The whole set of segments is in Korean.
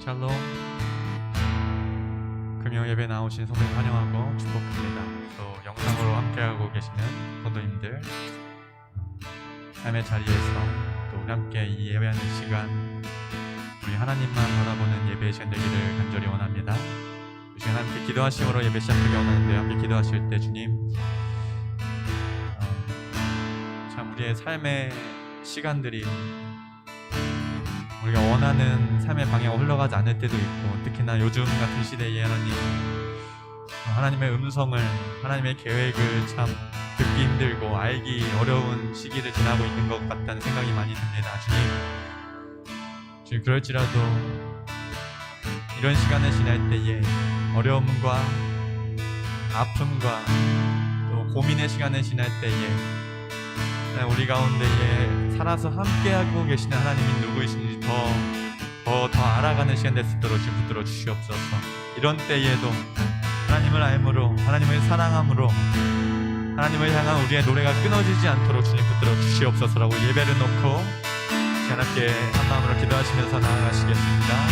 샬롬. 금요 예배 나오신 성도님 환영하고 축복합니다. 또 영상으로 함께하고 계시는 성도님들, 삶의 자리에서 또 우리 함께 이 예배하는 시간, 우리 하나님만 바라보는 예배 시간 되기를 간절히 원합니다. 이 시간 함께 기도하심으로 예배 시작하기 원하는데, 함께 기도하실 때 주님, 참 우리의 삶의 시간들이 우리가 원하는 삶의 방향으로 흘러가지 않을 때도 있고, 특히나 요즘 같은 시대에 하나님의 음성을, 하나님의 계획을 참 듣기 힘들고 알기 어려운 시기를 지나고 있는 것 같다는 생각이 많이 듭니다. 주님 그럴지라도 이런 시간을 지날 때에 어려움과 아픔과 또 고민의 시간을 지날 때에 우리 가운데에 살아서 함께하고 계시는 하나님이 누구이신지 더 알아가는 시간 될 수 있도록 주님 붙들어 주시옵소서. 이런 때에도 하나님을 알므로, 하나님을 사랑함으로 하나님을 향한 우리의 노래가 끊어지지 않도록 주님 붙들어 주시옵소서라고 예배를 놓고 시간 함께 한 마음으로 기도하시면서 나아가시겠습니다.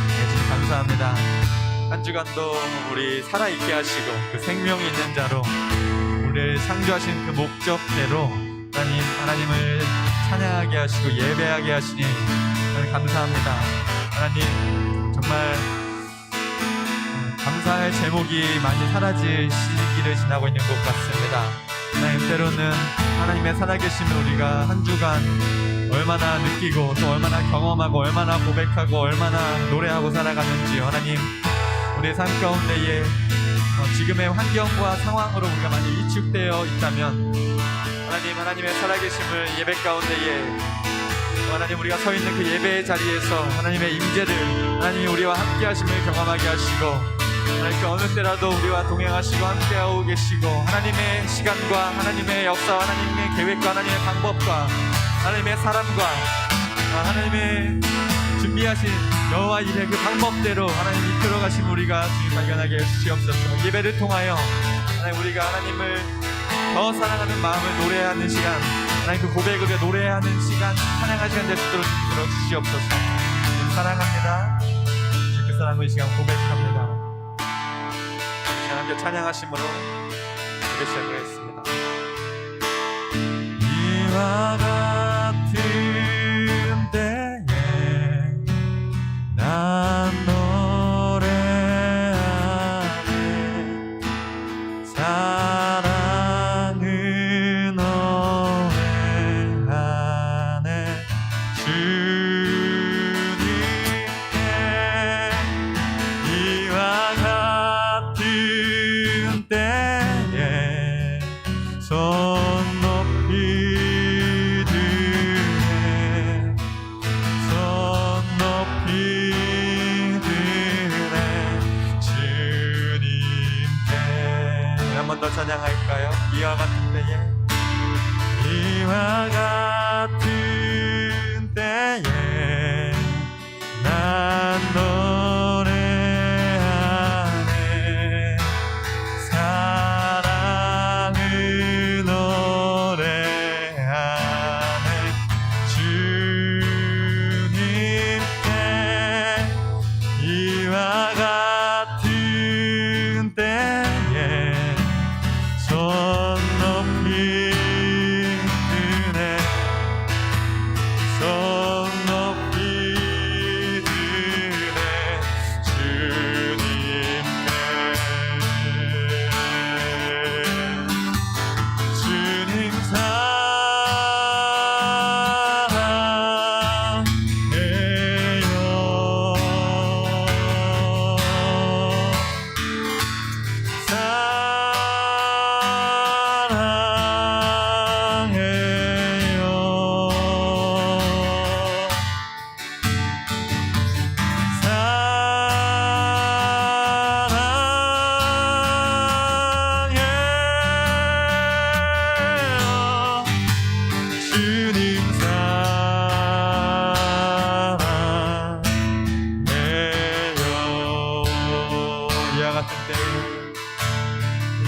네, 주님 감사합니다. 한 주간도 우리 살아있게 하시고 그 생명이 있는 자로 우리를 창조하신 그 목적대로 하나님을 찬양하게 하시고 예배하게 하시니 하나님 감사합니다. 하나님 정말 감사의 제목이 많이 사라질 시기를 지나고 있는 것 같습니다. 하나님 때로는 하나님의 살아계심을 우리가 한 주간 얼마나 느끼고 또 얼마나 경험하고 얼마나 고백하고 얼마나 노래하고 살아가는지, 하나님 우리의 삶 가운데에 지금의 환경과 상황으로 우리가 많이 위축되어 있다면 하나님의 살아계심을 예배 가운데에 하나님 우리가 서 있는 그 예배의 자리에서 하나님의 임재를 하나님이 우리와 함께 하심을 경험하게 하시고, 하나님 그 어느 때라도 우리와 동행하시고 함께하고 계시고, 하나님의 시간과 하나님의 역사와 하나님의 계획과 하나님의 방법과 하나님의 사람과 하나님의 준비하신 여호와 일의 그 방법대로 하나님 이끌어가신 우리가 주님 발견하게 해주시옵소서. 예배를 통하여 하나님 우리가 하나님을 더 사랑하는 마음을 노래하는 시간, 하나님 그 고백을 노래하는 시간, 찬양하는 시간 될 수 있도록 들어주시옵소서. 주님 사랑합니다. 주님 그 사랑의 시간 고백합니다. 시간 함께 찬양하심으로 예배 시작하겠습니다. 이와 같은 때에 난 노래하네. 사랑은 노래하네. 주님께 이와 같은 때에 손 높이 드네. 손 높이 드네. 주님께. 한 번 더 찬양할까요? 이와 같은 때에, 이와 같은 때에 난 노래하네. 사랑을 노래하네. 주님께 이와 같은 때에 손 높이 드네. 손 높이 드네. 주님께. 주님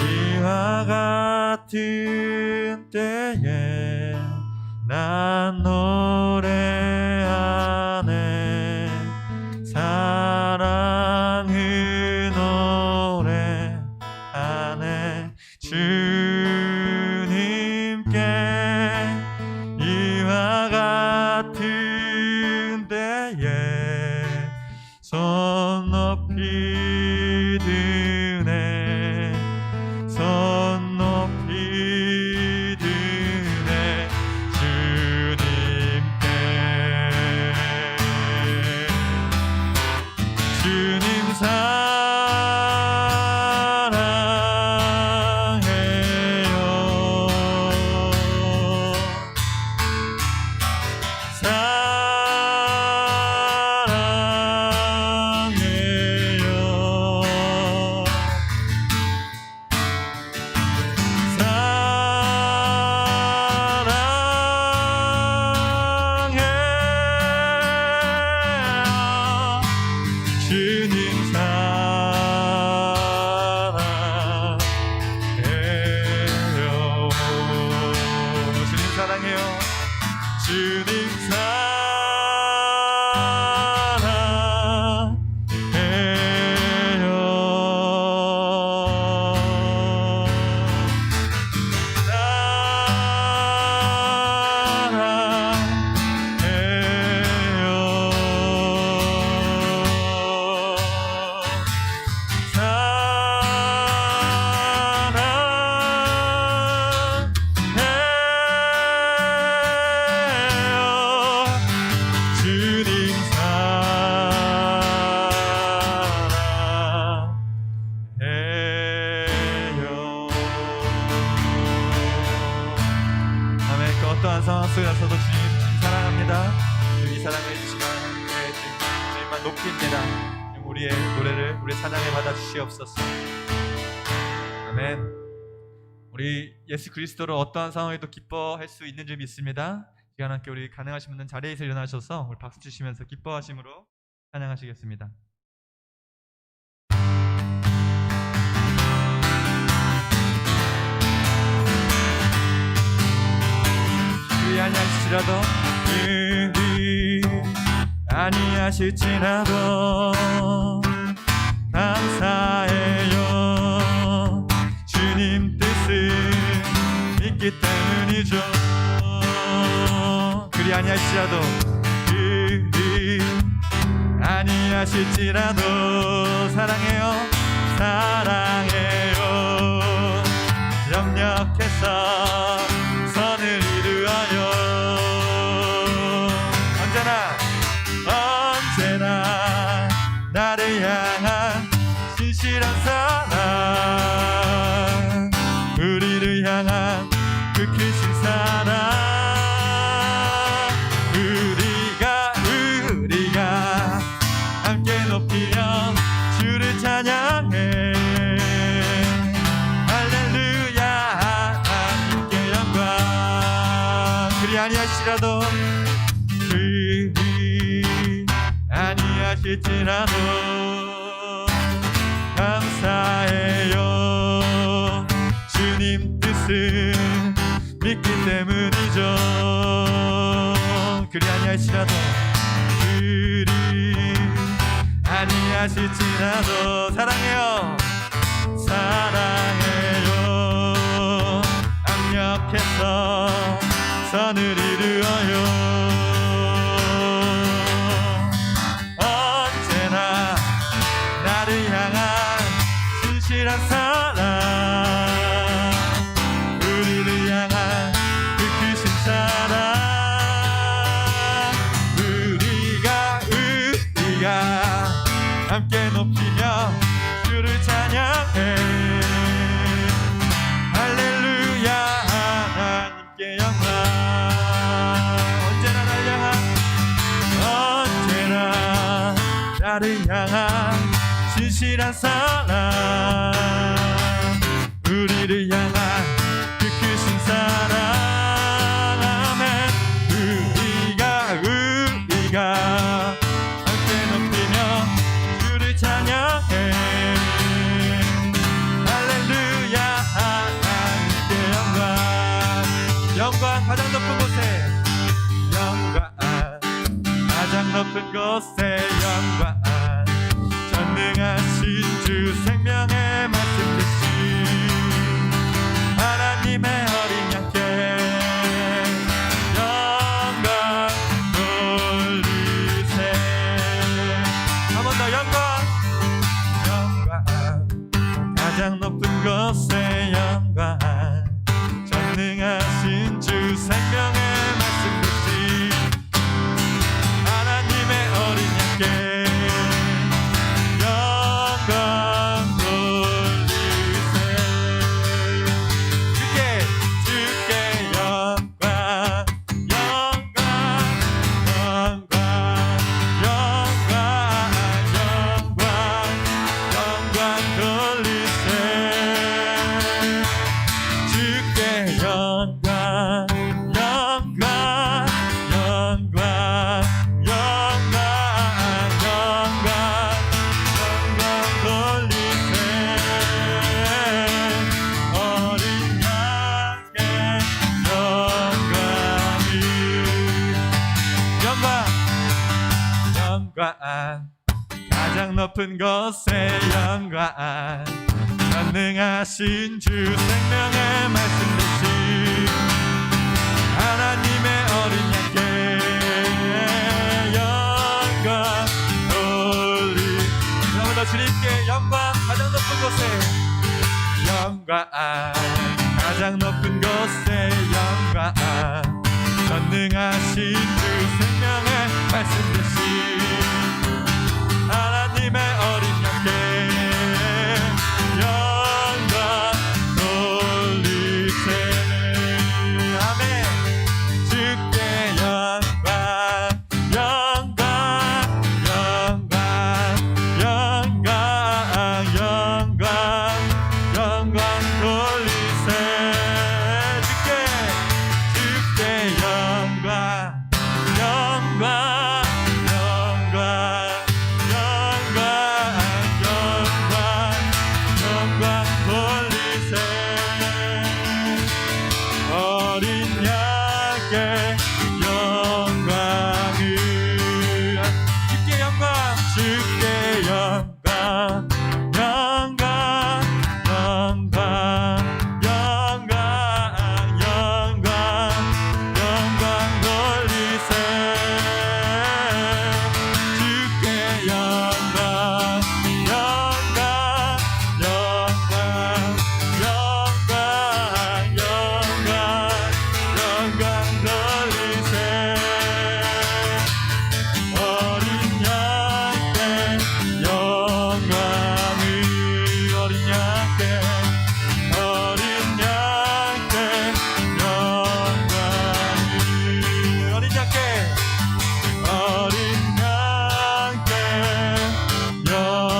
이와 같은 때에 난 노래하네. 사랑은 오래하네. 주님께 이와 같은 때에 손 높이 드네. 손 높이 드네. 주님께. 주님 사랑해요. 주님 어떠한 상황 속에서도 주님 사랑합니다. 이 사랑을 이 시간 주님만 높입니다. 우리의 노래를, 우리의 찬양을 받아 주시옵소서. 아멘. 우리 예수 그리스도로 어떠한 상황에도 기뻐할 수 있는 줄 믿습니다. 시간 함께 우리 가능하신 분은 자리에서 일어나셔서 우리 박수 치시면서 기뻐하심으로 찬양하시겠습니다. 아니하실지라도 아니하실지라도 감사해요. 주님 뜻을 믿기 때문이죠. 그리 아니하실지라도 아니하실지라도 사랑해요. 사랑해요. 영력해서 선을 이루어요. 언제나 나를 향한 진실한 사랑, 우리를 향한 그 크신 사랑, 우리가 함께 높이며 주를 찬양해. 할렐루야. 하나님께 영광. 그리 아니하시라도 아니하실지라도 감사해요. 주님 뜻을 믿기 때문이죠. 그리 아니하실지라도 아니하실지라도 사랑해요. 사랑해요. 압력해서 선을 이루어요. 진실한 사랑, 우리를 향한 그 크신 사랑, 우리가 함께 높이며 주를 찬양해. 할렐루야. 하나님께 영광. 언제나 나를 향한 진실한 사랑, 우리를 향한 그 크신 사랑. 아멘. 우리가 함께 높이며 주를 찬양해. 할렐루야. 하나님께 영광. 가장 높은 곳에 영광. 가장 높은 곳에 영광. 전능하신 주 생명의 말씀 대신 하나님의 어린 양께 영광 돌리세. 한 번 더 영광, 영광, 가장 높은 곳에 영광, 전능하신 주 생명의 말씀 대신 하나님의 어린 양께 영광 돌리세. 주께 영광, 영광, 영광, 영광, 영광 돌리세. 주께 영광, 영광, 영광, 영광 돌리세. 어린 양의 영광, 가장 높은 곳에 영광, 전능하신 주 생명의 말씀 대신 하나님의 어린 양께 영광 돌리. 한번 더 주님께 영광, 가장 높은 곳에 영광, 가장 높은 곳에 영광, 전능하신 주 생명의 말씀 대신 하나님의 어린 양께 영광 돌리세. 아멘. 주께 영광, 영광, 영광, 영광, 영광, 영광 돌리세. 주께 영광, 영광, 영광, 영광 돌리세. 어린 양께 영광을. 주께 영광, 주께 영광, 영광, 영광, 영광, 영광, 영광 돌리세. 주께 영광, 영광, 영광, 영광, 영광 돌리세. 어린 양께 영광을. 어린 양께, 어린 양께 영광을. 어린 양께, 어린 양께 영광을.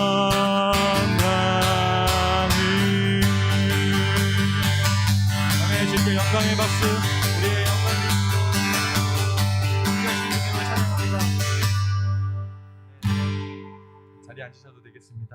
아멘. 주께 영광의 박수. 우리의 영광이 우리가 주님을 찬양합니다. 자리에 앉으셔도 되겠습니다.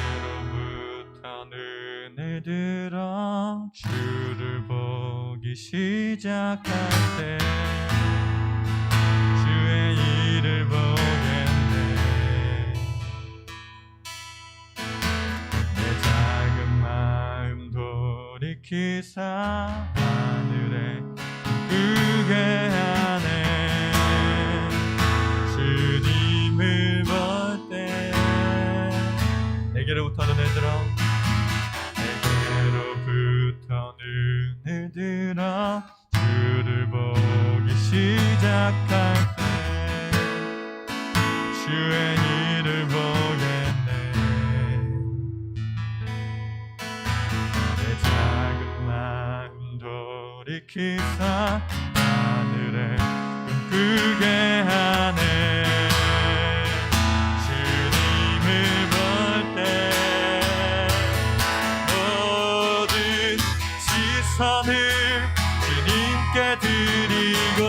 내게로부터 눈을 들어 주를 보기 시작할 때 주의 일을 보겠네. 내 작은 마음 돌이키사 하늘에 크게 하네. 주님을 볼 때 내게로부터 눈을 들어, 내게로부터 눈을 들어 주를 보기 시작할 때 주의 일을 보겠네. 내 작은 마음 돌이키사 하늘에 꿈꾸게 하네. 주님을 볼 때 모든 시선을 주님께 드리고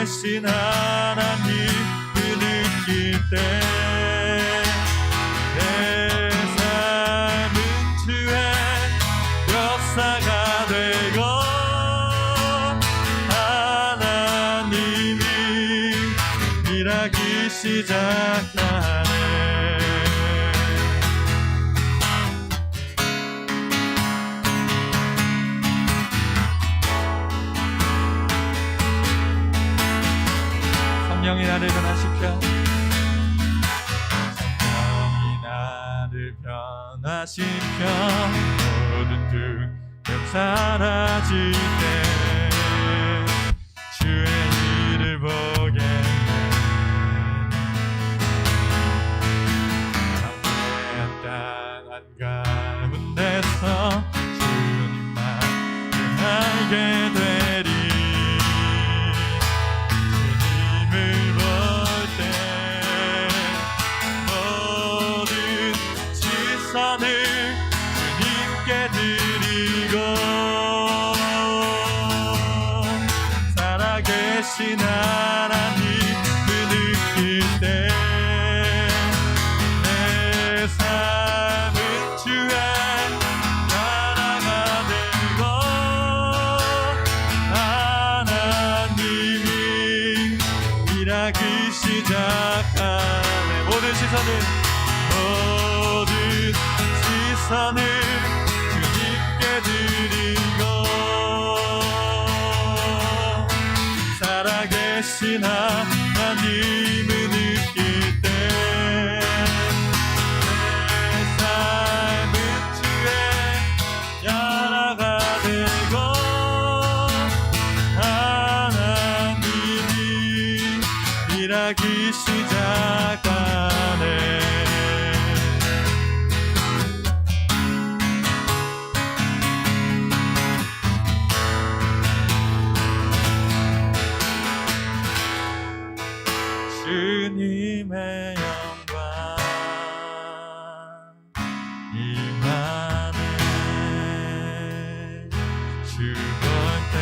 살아계신 하나님을 느낄 때 내 삶은 주의 역사가 되고 하나님이 일하기 시작하네. 성령이 나를 변화시켜 성령이 나를 변화시켜 모든 두려움 사라질 때 주의 일을 보겠네. 당한 가운데서 주님만 알게 되리. 시선을 주님께 드리고 살아계신 하나님을 느낄 때 내 삶은 주의 나라가 되고 하나님이 일하기 시작하네. 모든 시선을 주님께 드리고 살아계신 하나님을 느낄 때 내 삶은 주의 나라가 되고 하나님이 일하기 시작하네. 주님의 영광 임하네. 주 볼 때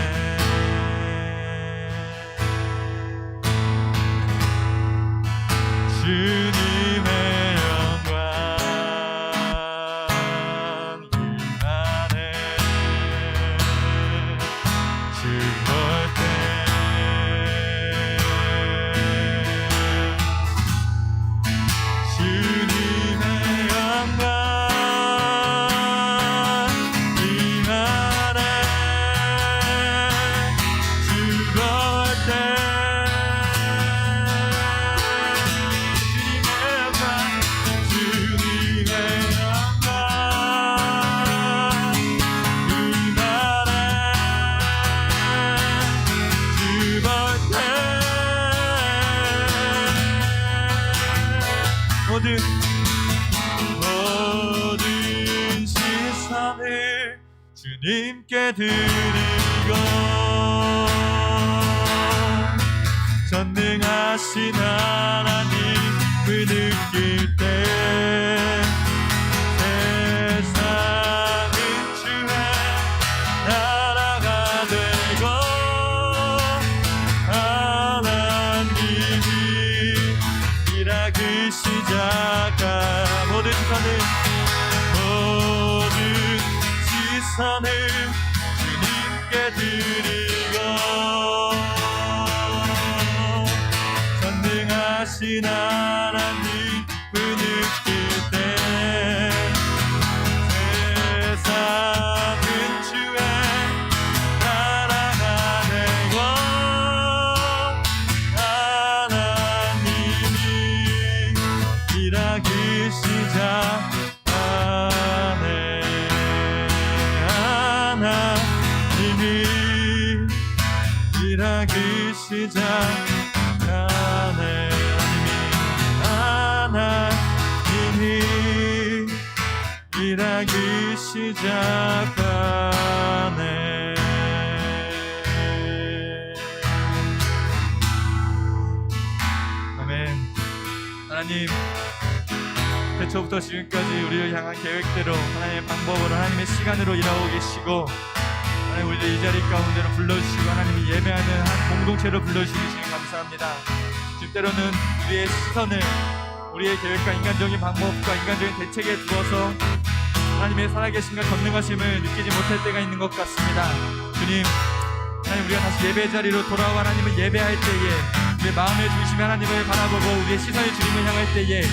주님의 영광 임하네. 주 볼 때 모든 시선을 주님께 드리고 전능하신 하나님을 느낄 때 세상은 주의 나라가 되고 하나님이 일하기 시작하. 모든 시선을 주님께 드리고 전능하신 하나님을 느낄 때 세상은 주의 나라가 되고 하나님이 일하기 시작하네. 하나님이 일하기 시작하네. 하나님이 일하기 시작하네. 아멘. 하나님, 태초부터 지금까지 우리를 향한 계획대로 하나님의 방법으로 하나님의 시간으로 일하고 계시고 하나님 우리를 이 자리 가운데로 불러주시고 하나님이 우리를 예배하는 한 공동체로 불러주시니 감사합니다. 주님 때로는 우리의 시선을 우리의 계획과 인간적인 방법과 인간적인 대책에 두어서 하나님의 살아계심과 전능하심을 느끼지 못할 때가 있는 것 같습니다. 주님, 하나님 우리가 다시 예배 자리로 돌아와 하나님을 예배할 때에 우리의 마음의 중심에 하나님을 바라보고 우리의 시선이 주님을 향할 때에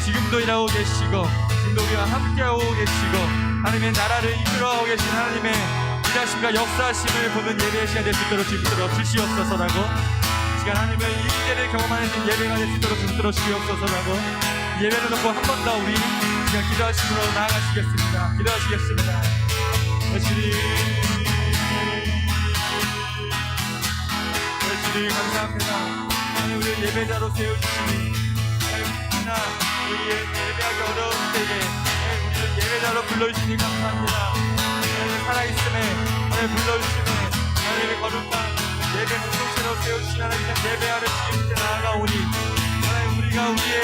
지금도 일하고 계시고 지금도 우리와 함께하고 계시고 하나님의 나라를 이끌어가고 계신 하나님의 일하심과 역사하심을 보는 예배의 시간 될 수 있도록 주님들어 주시옵소서라고, 이 시간 하나님의 임재를 경험하는 예배가 될 수 있도록 주님들어 주시옵소서라고, 예배를 놓고 한 번 더 우리 시간 기도하심으로 나아가시겠습니다. 기도하시겠습니다. 주님 감사합니다. 하나님 우리를 예배자로 세워주시니 하나님 우리의 예배하기 어려운 때에 우리를 예배자로 불러주시니 감사합니다. 하나님 살아있음에 하나님 불러주시네 하나님의 거룩한 예배 공동체로 세우신 하나님 예배하는 주님께 나아가오니 하나님 우리가 우리의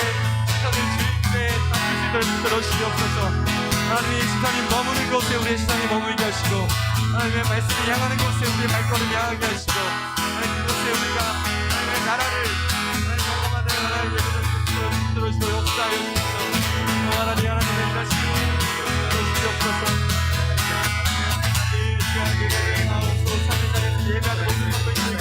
시선을 주님께 담을 수 있도록 붙들어 주시옵소서. 하나님의 시선이 머무는 곳에 우리의 시선이 머물게 하시고 하나님의 말씀이 향하는 곳에 우리의 발걸음이 향하게 하시고 하나님 그곳에 우리가 하나님의 나라를 하나님 경험하는 하나님 예배를 붙들어 주시고 역사하여 주시옵소서. 하나님 하나님의 일하심을 붙들어 주시옵소서. 이 시간 예배를 하옵소서. 삶의 자리에서 예배하는 모든 것도 있는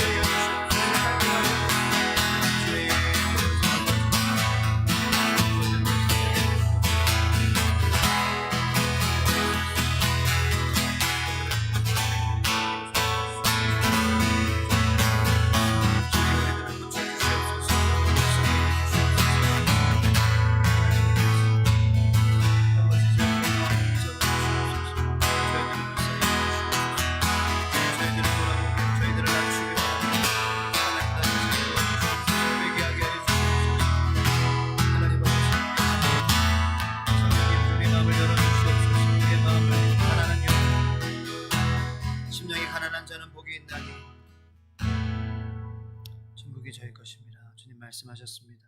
게 저희 것입니다. 주님 말씀하셨습니다.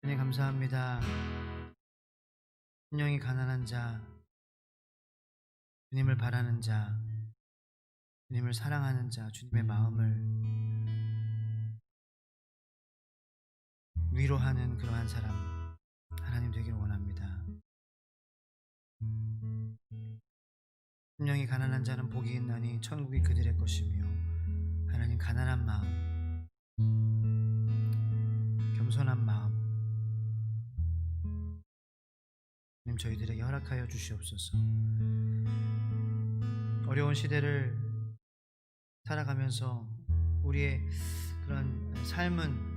주님 감사합니다. 심령이 가난한 자, 주님을 바라는 자, 주님을 사랑하는 자, 주님의 마음을 위로하는 그러한 사람 하나님 되기를 원합니다. 심령이 가난한 자는 복이 있나니 천국이 그들의 것이며 하나님 가난한 마음, 겸손한 마음 주님 저희들에게 허락하여 주시옵소서. 어려운 시대를 살아가면서 우리의 그런 삶은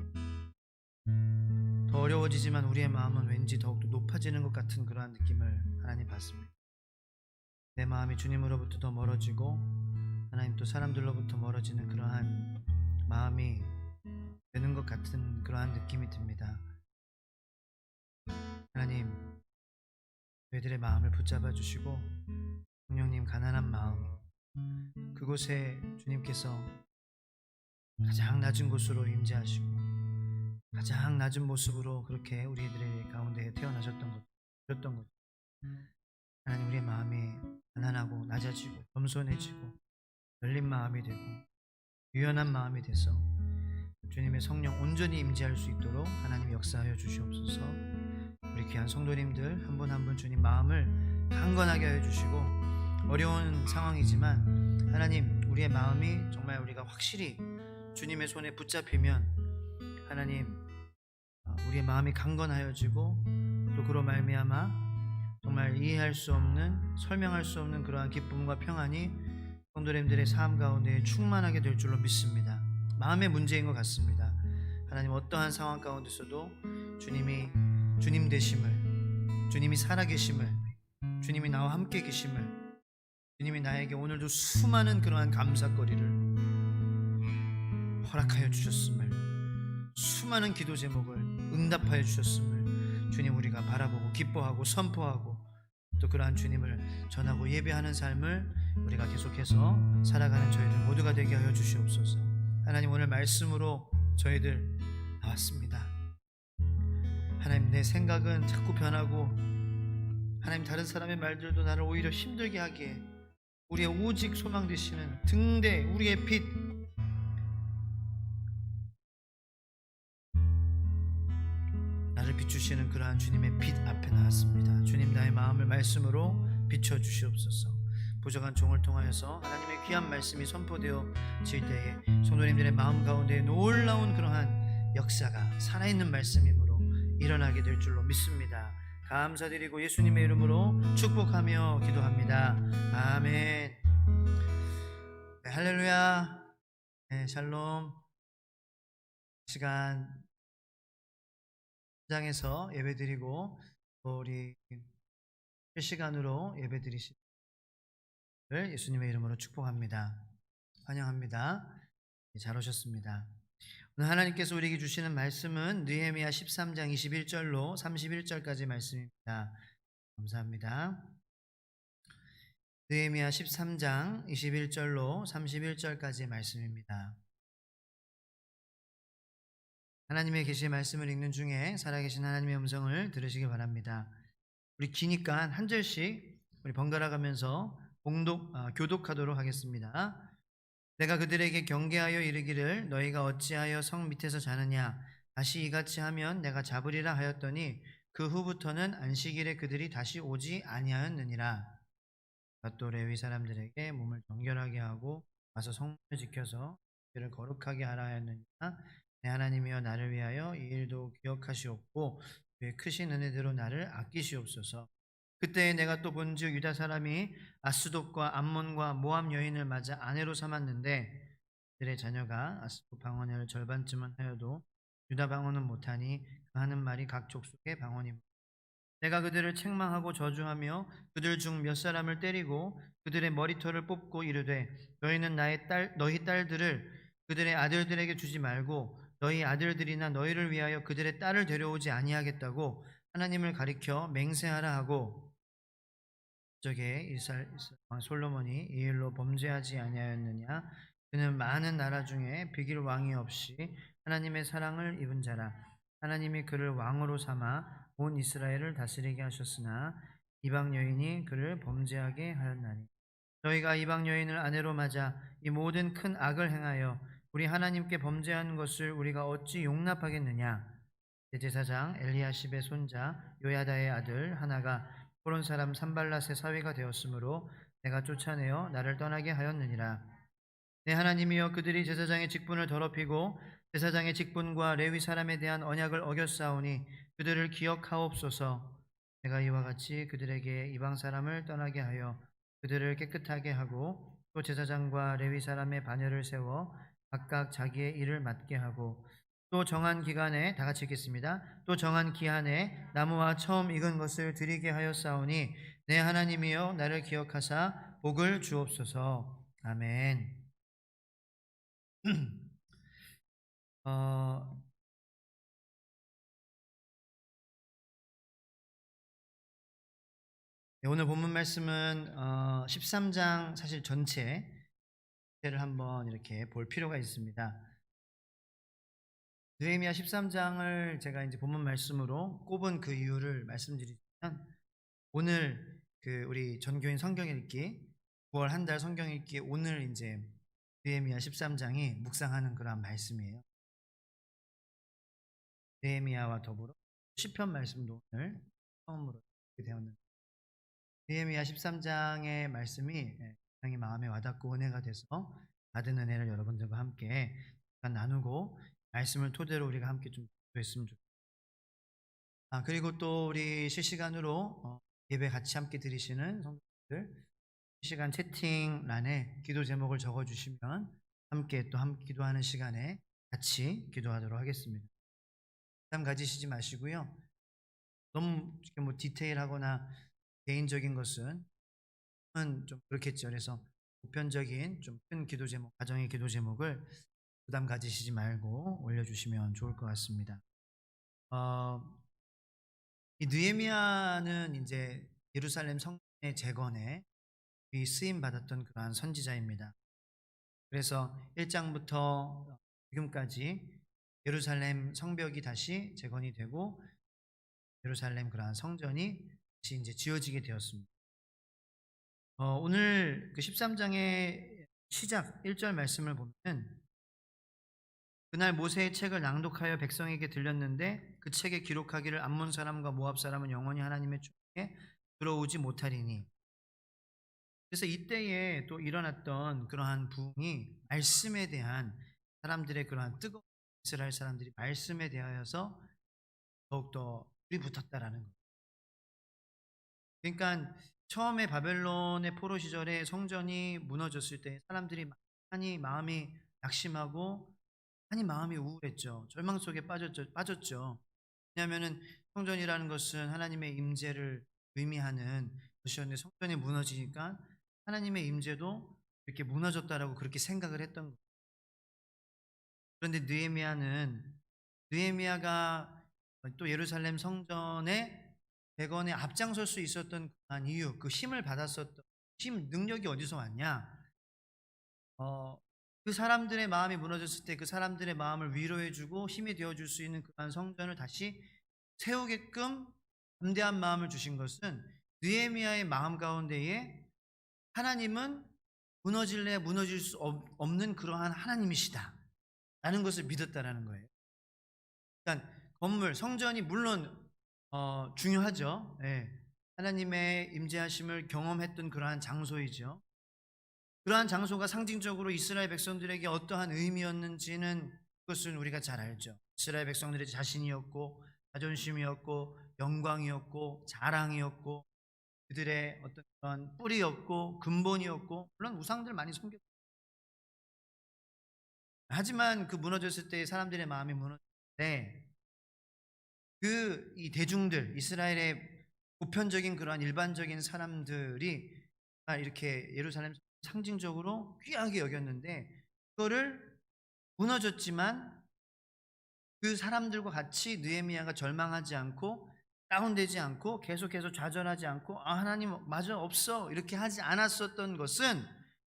더 어려워지지만 우리의 마음은 왠지 더욱더 높아지는 것 같은 그러한 느낌을 하나님 받습니다. 내 마음이 주님으로부터 더 멀어지고 하나님 또 사람들로부터 멀어지는 그러한 마음이 되는 것 같은 그러한 느낌이 듭니다. 하나님 저희들의 마음을 붙잡아 주시고 성령님 가난한 마음 그곳에 주님께서 가장 낮은 곳으로 임재하시고 가장 낮은 모습으로 그렇게 우리들의 가운데 태어나셨던 것 하나님 우리의 마음이 가난하고 낮아지고 겸손해지고 열린 마음이 되고 유연한 마음이 돼서 주님의 성령 온전히 임재할 수 있도록 하나님 역사하여 주시옵소서. 우리 귀한 성도님들 한 분 한 분 주님 마음을 강건하게 하여 주시고 어려운 상황이지만 하나님 우리의 마음이 정말 우리가 확실히 주님의 손에 붙잡히면 하나님 우리의 마음이 강건하여지고 또 그로 말미암아 정말 이해할 수 없는 설명할 수 없는 그러한 기쁨과 평안이 성도님들의 삶 가운데 충만하게 될 줄로 믿습니다. 마음의 문제인 것 같습니다. 하나님 어떠한 상황 가운데서도 주님이 주님 되심을 주님이 살아계심을 주님이 나와 함께 계심을 주님이 나에게 오늘도 수많은 그러한 감사거리를 허락하여 주셨음을 수많은 기도 제목을 응답하여 주셨음을 주님 우리가 바라보고 기뻐하고 선포하고 또 그러한 주님을 전하고 예배하는 삶을 우리가 계속해서 살아가는 저희들 모두가 되게 하여 주시옵소서. 하나님 오늘 말씀으로 저희들 나왔습니다. 하나님 내 생각은 자꾸 변하고 하나님 다른 사람의 말들도 나를 오히려 힘들게 하기에 우리의 오직 소망 되시는 등대, 우리의 빛, 나를 비추시는 그러한 주님의 빛 앞에 나왔습니다. 주님, 나의 마음을 말씀으로 비춰주시옵소서. 부족한 종을 통하여서 하나님의 귀한 말씀이 선포되어질 때에 성도님들의 마음 가운데 놀라운 그러한 역사가 살아있는 말씀이므로 일어나게 될 줄로 믿습니다. 감사드리고 예수님의 이름으로 축복하며 기도합니다. 아멘. 네, 할렐루야. 네, 샬롬. 시간 장에서 예배드리고 또 우리 실시간으로 예배드리시는 예수님의 이름으로 축복합니다. 환영합니다. 잘 오셨습니다. 오늘 하나님께서 우리에게 주시는 말씀은 느헤미야 13장 21절로 31절까지 말씀입니다. 감사합니다. 느헤미야 13장 21절로 31절까지 말씀입니다. 하나님의 계시의 말씀을 읽는 중에 살아계신 하나님의 음성을 들으시기 바랍니다. 우리 기니까 한 절씩 우리 번갈아 가면서 교독하도록 하겠습니다. 내가 그들에게 경계하여 이르기를 너희가 어찌하여 성 밑에서 자느냐 다시 이같이 하면 내가 잡으리라 하였더니 그 후부터는 안식일에 그들이 다시 오지 아니하였느니라. 또 레위 사람들에게 몸을 정결하게 하고 와서 성문을 지켜서 그들을 거룩하게 하라 하였느니라. 내 하나님이여 나를 위하여 이 일도 기억하시옵고 그의 크신 은혜대로 나를 아끼시옵소서. 그때 내가 또 본즉 유다 사람이 아스돗과 암몬과 모압 여인을 맞아 아내로 삼았는데 그들의 자녀가 아스돗 방언을 절반쯤은 하여도 유다 방언은 못하니 그 하는 말이 각 족속의 방언이므로 내가 그들을 책망하고 저주하며 그들 중 몇 사람을 때리고 그들의 머리털을 뽑고 이르되 너희는 너희 딸들을 그들의 아들들에게 주지 말고 너희 아들들이나 너희를 위하여 그들의 딸을 데려오지 아니하겠다고 하나님을 가리켜 맹세하라 하고 저게 솔로몬이 이 일로 범죄하지 아니하였느냐. 그는 많은 나라 중에 비길 왕이 없이 하나님의 사랑을 입은 자라. 하나님이 그를 왕으로 삼아 온 이스라엘을 다스리게 하셨으나 이방 여인이 그를 범죄하게 하였나니 너희가 이방 여인을 아내로 맞아 이 모든 큰 악을 행하여 우리 하나님께 범죄한 것을 우리가 어찌 용납하겠느냐. 대제사장 엘리야십의 손자 요야다의 아들 하나가 호론 사람 산발랏의 사위가 되었으므로 내가 쫓아내어 나를 떠나게 하였느니라. 내 하나님이여 그들이 제사장의 직분을 더럽히고 제사장의 직분과 레위 사람에 대한 언약을 어겼사오니 그들을 기억하옵소서. 내가 이와 같이 그들에게 이방 사람을 떠나게 하여 그들을 깨끗하게 하고 또 제사장과 레위 사람의 반열을 세워 각각 자기의 일을 맡게 하고 또 정한 기간에 다 같이 읽겠습니다. 또 정한 기한에 나무와 처음 익은 것을 드리게 하였사오니 내 하나님이여 나를 기억하사 복을 주옵소서. 아멘. 오늘 본문 말씀은 13장 사실 전체를 한번 이렇게 볼 필요가 있습니다. 느헤미야 13장을 제가 이제 본문 말씀으로 꼽은 그 이유를 말씀드리면 오늘 우리 전교인 성경 읽기 9월 한 달 성경 읽기 오늘 이제 느헤미야 13장이 묵상하는 그런 말씀이에요. 느헤미야와 더불어 시편 말씀도 오늘 처음으로 되었는데 느헤미야 13장의 말씀이 굉장히 마음에 와닿고 은혜가 돼서 받은 은혜를 여러분들과 함께 나누고 말씀을 토대로 우리가 함께 좀 기도했으면 좋겠습니다. 그리고 또 우리 실시간으로 예배 같이 함께 드리시는 성도들 실시간 채팅란에 기도 제목을 적어주시면 함께 또 기도하는 시간에 같이 기도하도록 하겠습니다. 부담 가지시지 마시고요. 너무 뭐 디테일하거나 개인적인 것은 좀 그렇겠죠. 그래서 보편적인 좀 큰 기도 제목, 가정의 기도 제목을 부담 가지시지 말고 올려주시면 좋을 것 같습니다. 이 느헤미야는 이제 예루살렘 성전의 재건에 쓰임 받았던 그러한 선지자입니다. 그래서 1장부터 지금까지 예루살렘 성벽이 다시 재건이 되고 예루살렘 그러한 성전이 다시 이제 지어지게 되었습니다. 오늘 그 13장의 시작 1절 말씀을 보면 그날 모세의 책을 낭독하여 백성에게 들렸는데 그 책에 기록하기를 암몬 사람과 모압 사람은 영원히 하나님의 축복에 들어오지 못하리니. 그래서 이때에 또 일어났던 그러한 부흥이 말씀에 대한 사람들의 그러한 뜨거운 이스라엘 사람들이 말씀에 대하여서 더욱더 불이 붙었다라는 거예요. 그러니까 처음에 바벨론의 포로 시절에 성전이 무너졌을 때 사람들이 많이 마음이 낙심하고 많이 마음이 우울했죠. 절망 속에 빠졌죠. 왜냐하면은 성전이라는 것은 하나님의 임재를 의미하는 것이었는데 성전이 무너지니까 하나님의 임재도 이렇게 무너졌다라고 그렇게 생각을 했던 거예요. 그런데 느헤미야가 또 예루살렘 성전의 백원에 앞장설 수 있었던 그한 이유, 그 힘을 받았었던 능력이 어디서 왔냐? 그 사람들의 마음이 무너졌을 때 그 사람들의 마음을 위로해주고 힘이 되어줄 수 있는 그한 성전을 다시 세우게끔 담대한 마음을 주신 것은 느헤미야의 마음 가운데에 하나님은 무너질래 무너질 수 없는 그러한 하나님이시다 라는 것을 믿었다라는 거예요. 그러니까 건물, 성전이 물론 중요하죠. 예. 하나님의 임재하심을 경험했던 그러한 장소이죠. 그러한 장소가 상징적으로 이스라엘 백성들에게 어떠한 의미였는지는 그것은 우리가 잘 알죠. 이스라엘 백성들의 자신이었고 자존심이었고 영광이었고 자랑이었고 그들의 어떤 그런 뿌리였고 근본이었고 물론 우상들 많이 섬겼죠. 하지만 그 무너졌을 때 사람들의 마음이 무너질 때 이 대중들 이스라엘의 보편적인 그러한 일반적인 사람들이 이렇게 예루살렘 상징적으로 귀하게 여겼는데 그거를 무너졌지만 그 사람들과 같이 느헤미야가 절망하지 않고 다운되지 않고 계속해서 좌절하지 않고 하나님 맞아 없어 이렇게 하지 않았었던 것은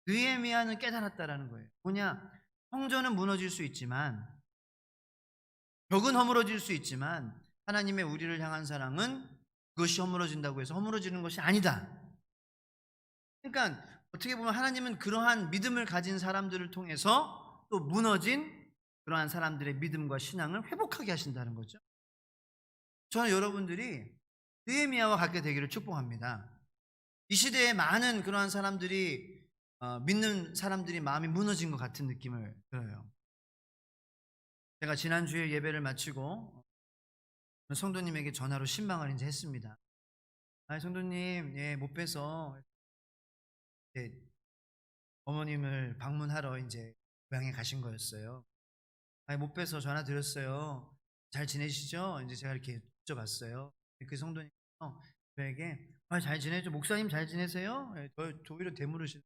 느헤미야는 깨달았다라는 거예요. 뭐냐? 성전은 무너질 수 있지만 벽은 허물어질 수 있지만 하나님의 우리를 향한 사랑은 그것이 허물어진다고 해서 허물어지는 것이 아니다. 그러니까 어떻게 보면 하나님은 그러한 믿음을 가진 사람들을 통해서 또 무너진 그러한 사람들의 믿음과 신앙을 회복하게 하신다는 거죠. 저는 여러분들이 느헤미야와 같게 되기를 축복합니다. 이 시대에 많은 그러한 사람들이 믿는 사람들이 마음이 무너진 것 같은 느낌을 들어요. 제가 지난주에 예배를 마치고 성도님에게 전화로 신방을 이제 했습니다. 성도님, 못 뵈서 어머님을 방문하러 이제 고향에 가신 거였어요. 못 뵈서 전화 드렸어요. 잘 지내시죠? 이제 제가 이렇게 여쭤봤어요. 그 성도님께서 저에게 잘 지내죠. 목사님 잘 지내세요? 저 오히려 되물으시는.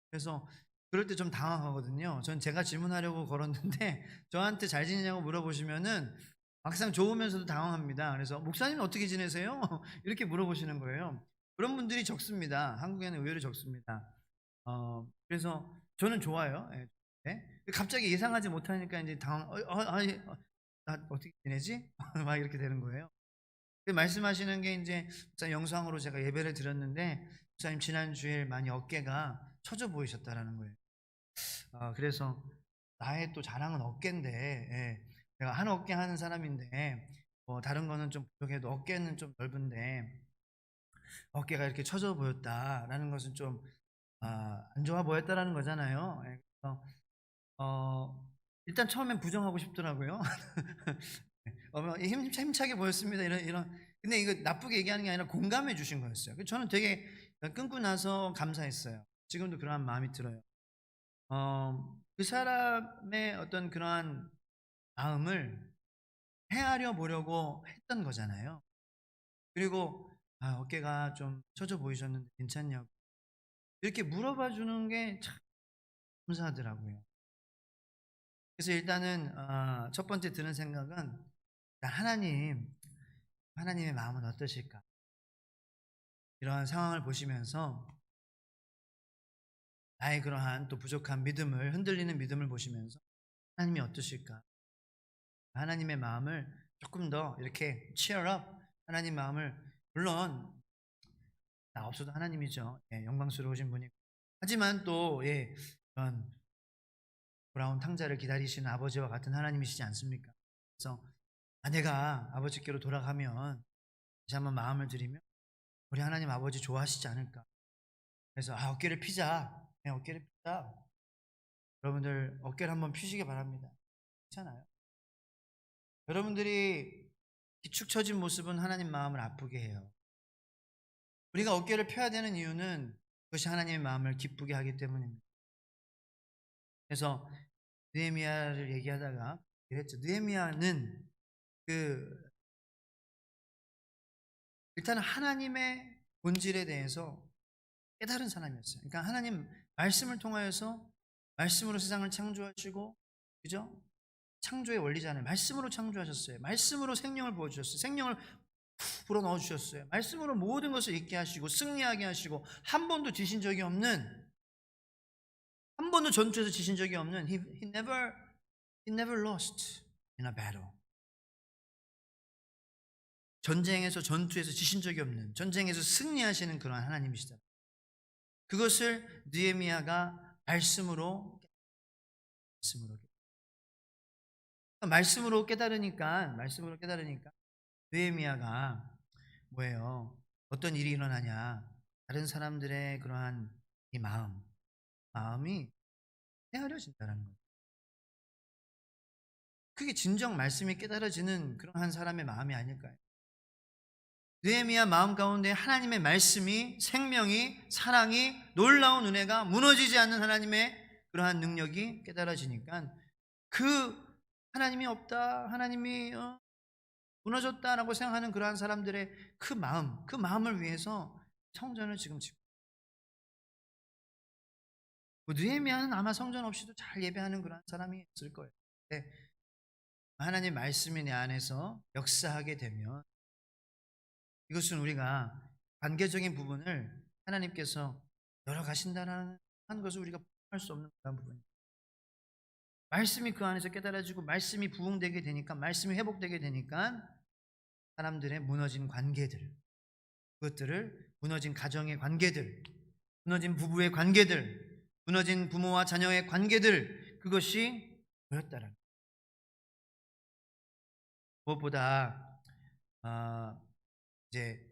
그래서 그럴 때 좀 당황하거든요. 전 제가 질문하려고 걸었는데 저한테 잘 지내냐고 물어보시면은 막상 좋으면서도 당황합니다. 그래서 목사님 어떻게 지내세요? 이렇게 물어보시는 거예요. 그런 분들이 적습니다. 한국에는 의외로 적습니다. 그래서 저는 좋아요. 네? 갑자기 예상하지 못하니까 이제 나 어떻게 지내지? 막 이렇게 되는 거예요. 말씀하시는 게 이제 영상으로 제가 예배를 드렸는데 목사님 지난 주일 많이 어깨가 처져 보이셨다라는 거예요. 그래서 나의 또 자랑은 어깨인데 내가 한 어깨 하는 사람인데 다른 거는 좀 부족해도 어깨는 좀 넓은데 어깨가 이렇게 처져 보였다라는 것은 좀 안 좋아 보였다라는 거잖아요. 그래서 일단 처음엔 부정하고 싶더라고요. 힘차게 보였습니다. 이런. 근데 이거 나쁘게 얘기하는 게 아니라 공감해 주신 거였어요. 저는 되게 끊고 나서 감사했어요. 지금도 그러한 마음이 들어요. 그 사람의 어떤 그러한 마음을 헤아려 보려고 했던 거잖아요. 그리고 어깨가 좀 처져 보이셨는데 괜찮냐고 이렇게 물어봐 주는 게 참 감사하더라고요. 그래서 일단은 첫 번째 드는 생각은 하나님의 마음은 어떠실까? 이러한 상황을 보시면서 나의 그러한 또 부족한 믿음을 흔들리는 믿음을 보시면서 하나님이 어떠실까? 하나님의 마음을 조금 더 이렇게 cheer up 하나님 마음을 물론 나 없어도 하나님이죠. 예, 영광스러우신 분이. 하지만 또 그런 돌아온 탕자를 기다리시는 아버지와 같은 하나님이시지 않습니까? 그래서 아내가 아버지께로 돌아가면 다시 한번 마음을 들이면 우리 하나님 아버지 좋아하시지 않을까? 그래서 어깨를 피자. 네, 어깨를 피자. 여러분들 어깨를 한번 피시기 바랍니다. 괜찮아요. 여러분들이 축 처진 모습은 하나님 마음을 아프게 해요. 우리가 어깨를 펴야 되는 이유는 그것이 하나님의 마음을 기쁘게 하기 때문입니다. 그래서 느헤미야를 얘기하다가 그랬죠. 느헤미야는 일단 하나님의 본질에 대해서 깨달은 사람이었어요. 그러니까 하나님 말씀을 통하여서 말씀으로 세상을 창조하시고, 그죠? 창조의 원리잖아요. 말씀으로 창조하셨어요. 말씀으로 생명을 부어주셨어요. 생명을 불어 넣어주셨어요. 말씀으로 모든 것을 있게 하시고 승리하게 하시고 한 번도 지신 적이 없는, 한 번도 전투에서 지신 적이 없는 he never lost in a battle. 전쟁에서 전투에서 지신 적이 없는, 전쟁에서 승리하시는 그런 하나님이시다. 그것을 느헤미야가 말씀으로 깨달으니까 느헤미야가 뭐예요? 어떤 일이 일어나냐? 다른 사람들의 그러한 이 마음이 헤아려진다는 거예요. 그게 진정 말씀이 깨달아지는 그런 한 사람의 마음이 아닐까요? 느헤미야 마음 가운데 하나님의 말씀이, 생명이, 사랑이, 놀라운 은혜가, 무너지지 않는 하나님의 그러한 능력이 깨달아지니까 그 하나님이 없다, 하나님이 무너졌다라고 생각하는 그러한 사람들의 그 마음을 위해서 성전을 지금 짓고, 느헤미야는 아마 성전 없이도 잘 예배하는 그러한 사람이 있을 거예요. 하나님 말씀이 내 안에서 역사하게 되면 이것은 우리가 관계적인 부분을 하나님께서 열어가신다는 것을 우리가 할 수 없는 그런 부분입니다. 말씀이 그 안에서 깨달아지고 말씀이 부흥되게 되니까, 말씀이 회복되게 되니까 사람들의 무너진 관계들, 그것들을, 무너진 가정의 관계들, 무너진 부부의 관계들, 무너진 부모와 자녀의 관계들, 그것이 보였다라는 거예요. 무엇보다 이제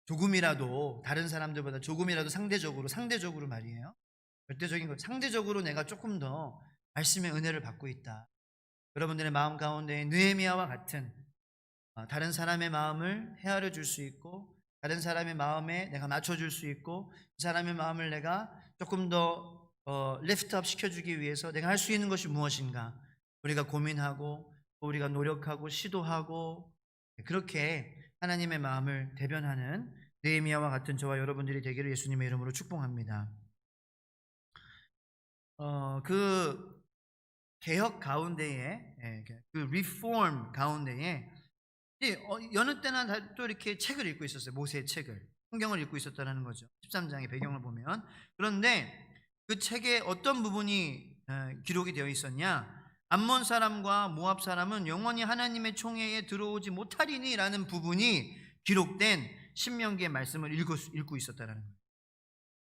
조금이라도 다른 사람들보다 조금이라도 상대적으로 말이에요. 절대적인 것, 상대적으로 내가 조금 더 말씀의 은혜를 받고 있다. 여러분들의 마음 가운데 느헤미야와 같은 다른 사람의 마음을 헤아려 줄 수 있고, 다른 사람의 마음에 내가 맞춰줄 수 있고, 그 사람의 마음을 내가 조금 더 리프트업 시켜주기 위해서 내가 할 수 있는 것이 무엇인가, 우리가 고민하고 우리가 노력하고 시도하고, 그렇게 하나님의 마음을 대변하는 느헤미야와 같은 저와 여러분들이 되기를 예수님의 이름으로 축복합니다. 그 개혁 가운데에, 그 리폼 가운데에 여느 때나 또 이렇게 책을 읽고 있었어요. 모세의 책을, 성경을 읽고 있었다는 거죠. 13장의 배경을 보면. 그런데 그 책에 어떤 부분이 기록이 되어 있었냐? 암몬 사람과 모압 사람은 영원히 하나님의 총회에 들어오지 못하리니 라는 부분이 기록된 신명기의 말씀을 읽고 있었다는 거예요.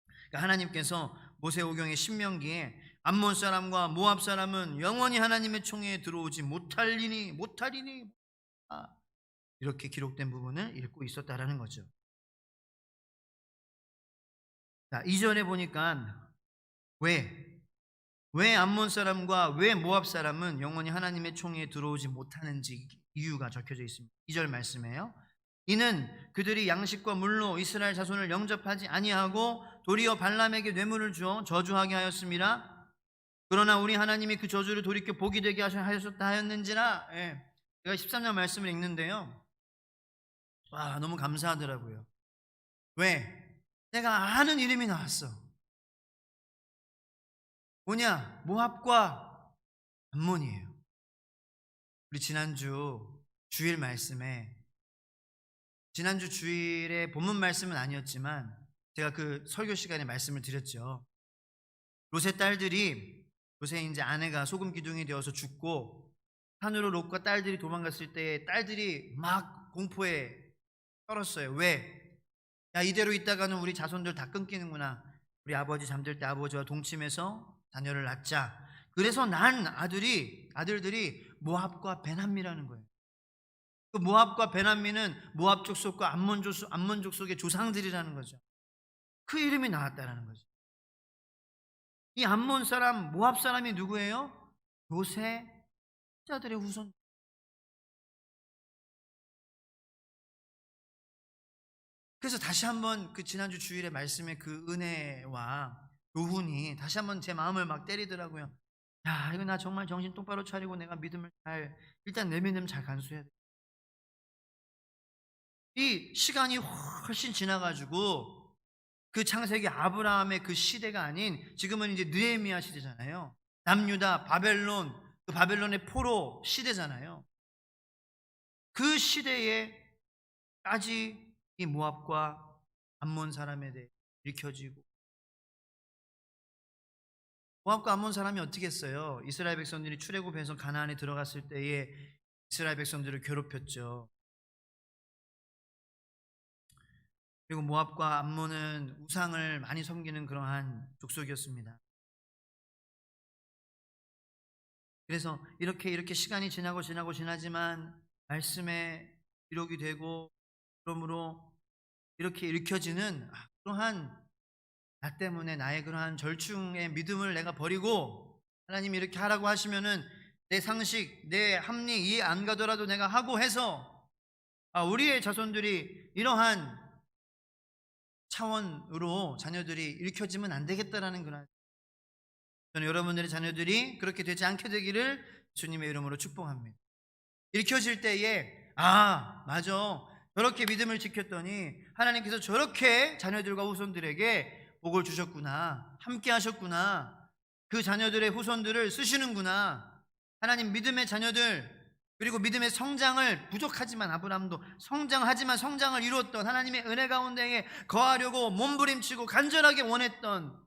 그러니까 하나님께서 모세오경의 신명기에 암몬 사람과 모압 사람은 영원히 하나님의 총회에 들어오지 못하리니 이렇게 기록된 부분을 읽고 있었다라는 거죠. 자, 2절에 보니까 왜 암몬 사람과 왜 모압 사람은 영원히 하나님의 총회에 들어오지 못하는지 이유가 적혀져 있습니다. 2절 말씀이에요. 이는 그들이 양식과 물로 이스라엘 자손을 영접하지 아니하고 도리어 발람에게 뇌물을 주어 저주하게 하였습니다. 그러나 우리 하나님이 그 저주를 돌이켜 복이 되게 하셨다 하였는지라. 제가 13장 말씀을 읽는데요, 와, 너무 감사하더라고요. 왜? 내가 아는 이름이 나왔어. 뭐냐? 모압과 암몬이에요. 우리 지난주 주일 말씀에, 지난주 주일에 본문 말씀은 아니었지만 제가 그 설교 시간에 말씀을 드렸죠. 롯의 딸들이, 롯의 이제 아내가 소금 기둥이 되어서 죽고 산으로 롯과 딸들이 도망갔을 때 딸들이 막 공포에 떨었어요. 왜? 야, 이대로 있다가는 우리 자손들 다 끊기는구나. 우리 아버지 잠들 때 아버지와 동침해서 자녀를 낳자. 그래서 난 아들들이 모압과 베남미라는 거예요. 그 모압과 베남미는 모압 족속과 암몬 족속의 조상들이라는 거죠. 그 이름이 나왔다라는 거죠. 이 암몬 사람, 모압 사람이 누구예요? 요새 자들의 후손. 그래서 다시 한번 그 지난주 주일의 말씀의 그 은혜와 교훈이 다시 한번 제 마음을 막 때리더라고요. 야, 이거 나 정말 정신 똑바로 차리고 내가 믿음을 일단 내 믿음 잘 간수해야 돼. 이 시간이 훨씬 지나가지고 그 창세기 아브라함의 그 시대가 아닌 지금은 이제 느헤미야 시대잖아요. 남유다 바벨론, 그 바벨론의 포로 시대잖아요. 그 시대에까지 이 모압과 암몬 사람에 대해 일으켜지고, 모압과 암몬 사람이 어떻게 했어요? 이스라엘 백성들이 출애굽해서 가나안에 들어갔을 때에 이스라엘 백성들을 괴롭혔죠. 그리고 모압과 암몬은 우상을 많이 섬기는 그러한 족속이었습니다. 그래서 이렇게 시간이 지나지만 말씀에 기록이 되고, 그러므로 이렇게 일으켜지는 그러한 나 때문에 나의 그러한 절충의 믿음을 내가 버리고 하나님이 이렇게 하라고 하시면은 내 상식, 내 합리 이해 안 가더라도 내가 하고 해서 우리의 자손들이 이러한 차원으로 자녀들이 일으켜지면 안 되겠다라는 그런, 저는 여러분들의 자녀들이 그렇게 되지 않게 되기를 주님의 이름으로 축복합니다. 일으켜질 때에 맞아, 저렇게 믿음을 지켰더니 하나님께서 저렇게 자녀들과 후손들에게 복을 주셨구나, 함께 하셨구나, 그 자녀들의 후손들을 쓰시는구나. 하나님 믿음의 자녀들, 그리고 믿음의 성장을, 부족하지만 아브라함도 성장하지만 성장을 이루었던, 하나님의 은혜 가운데에 거하려고 몸부림치고 간절하게 원했던,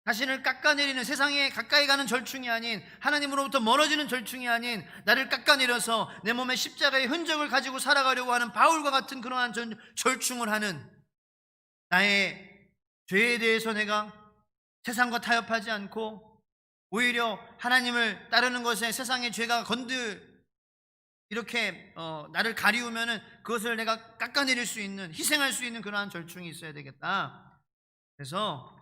자신을 깎아내리는, 세상에 가까이 가는 절충이 아닌, 하나님으로부터 멀어지는 절충이 아닌, 나를 깎아내려서 내 몸에 십자가의 흔적을 가지고 살아가려고 하는 바울과 같은 그러한 절충을 하는, 나의 죄에 대해서 내가 세상과 타협하지 않고 오히려 하나님을 따르는 것에 세상의 죄가 이렇게 나를 가리우면은 그것을 내가 깎아내릴 수 있는, 희생할 수 있는 그러한 절충이 있어야 되겠다. 그래서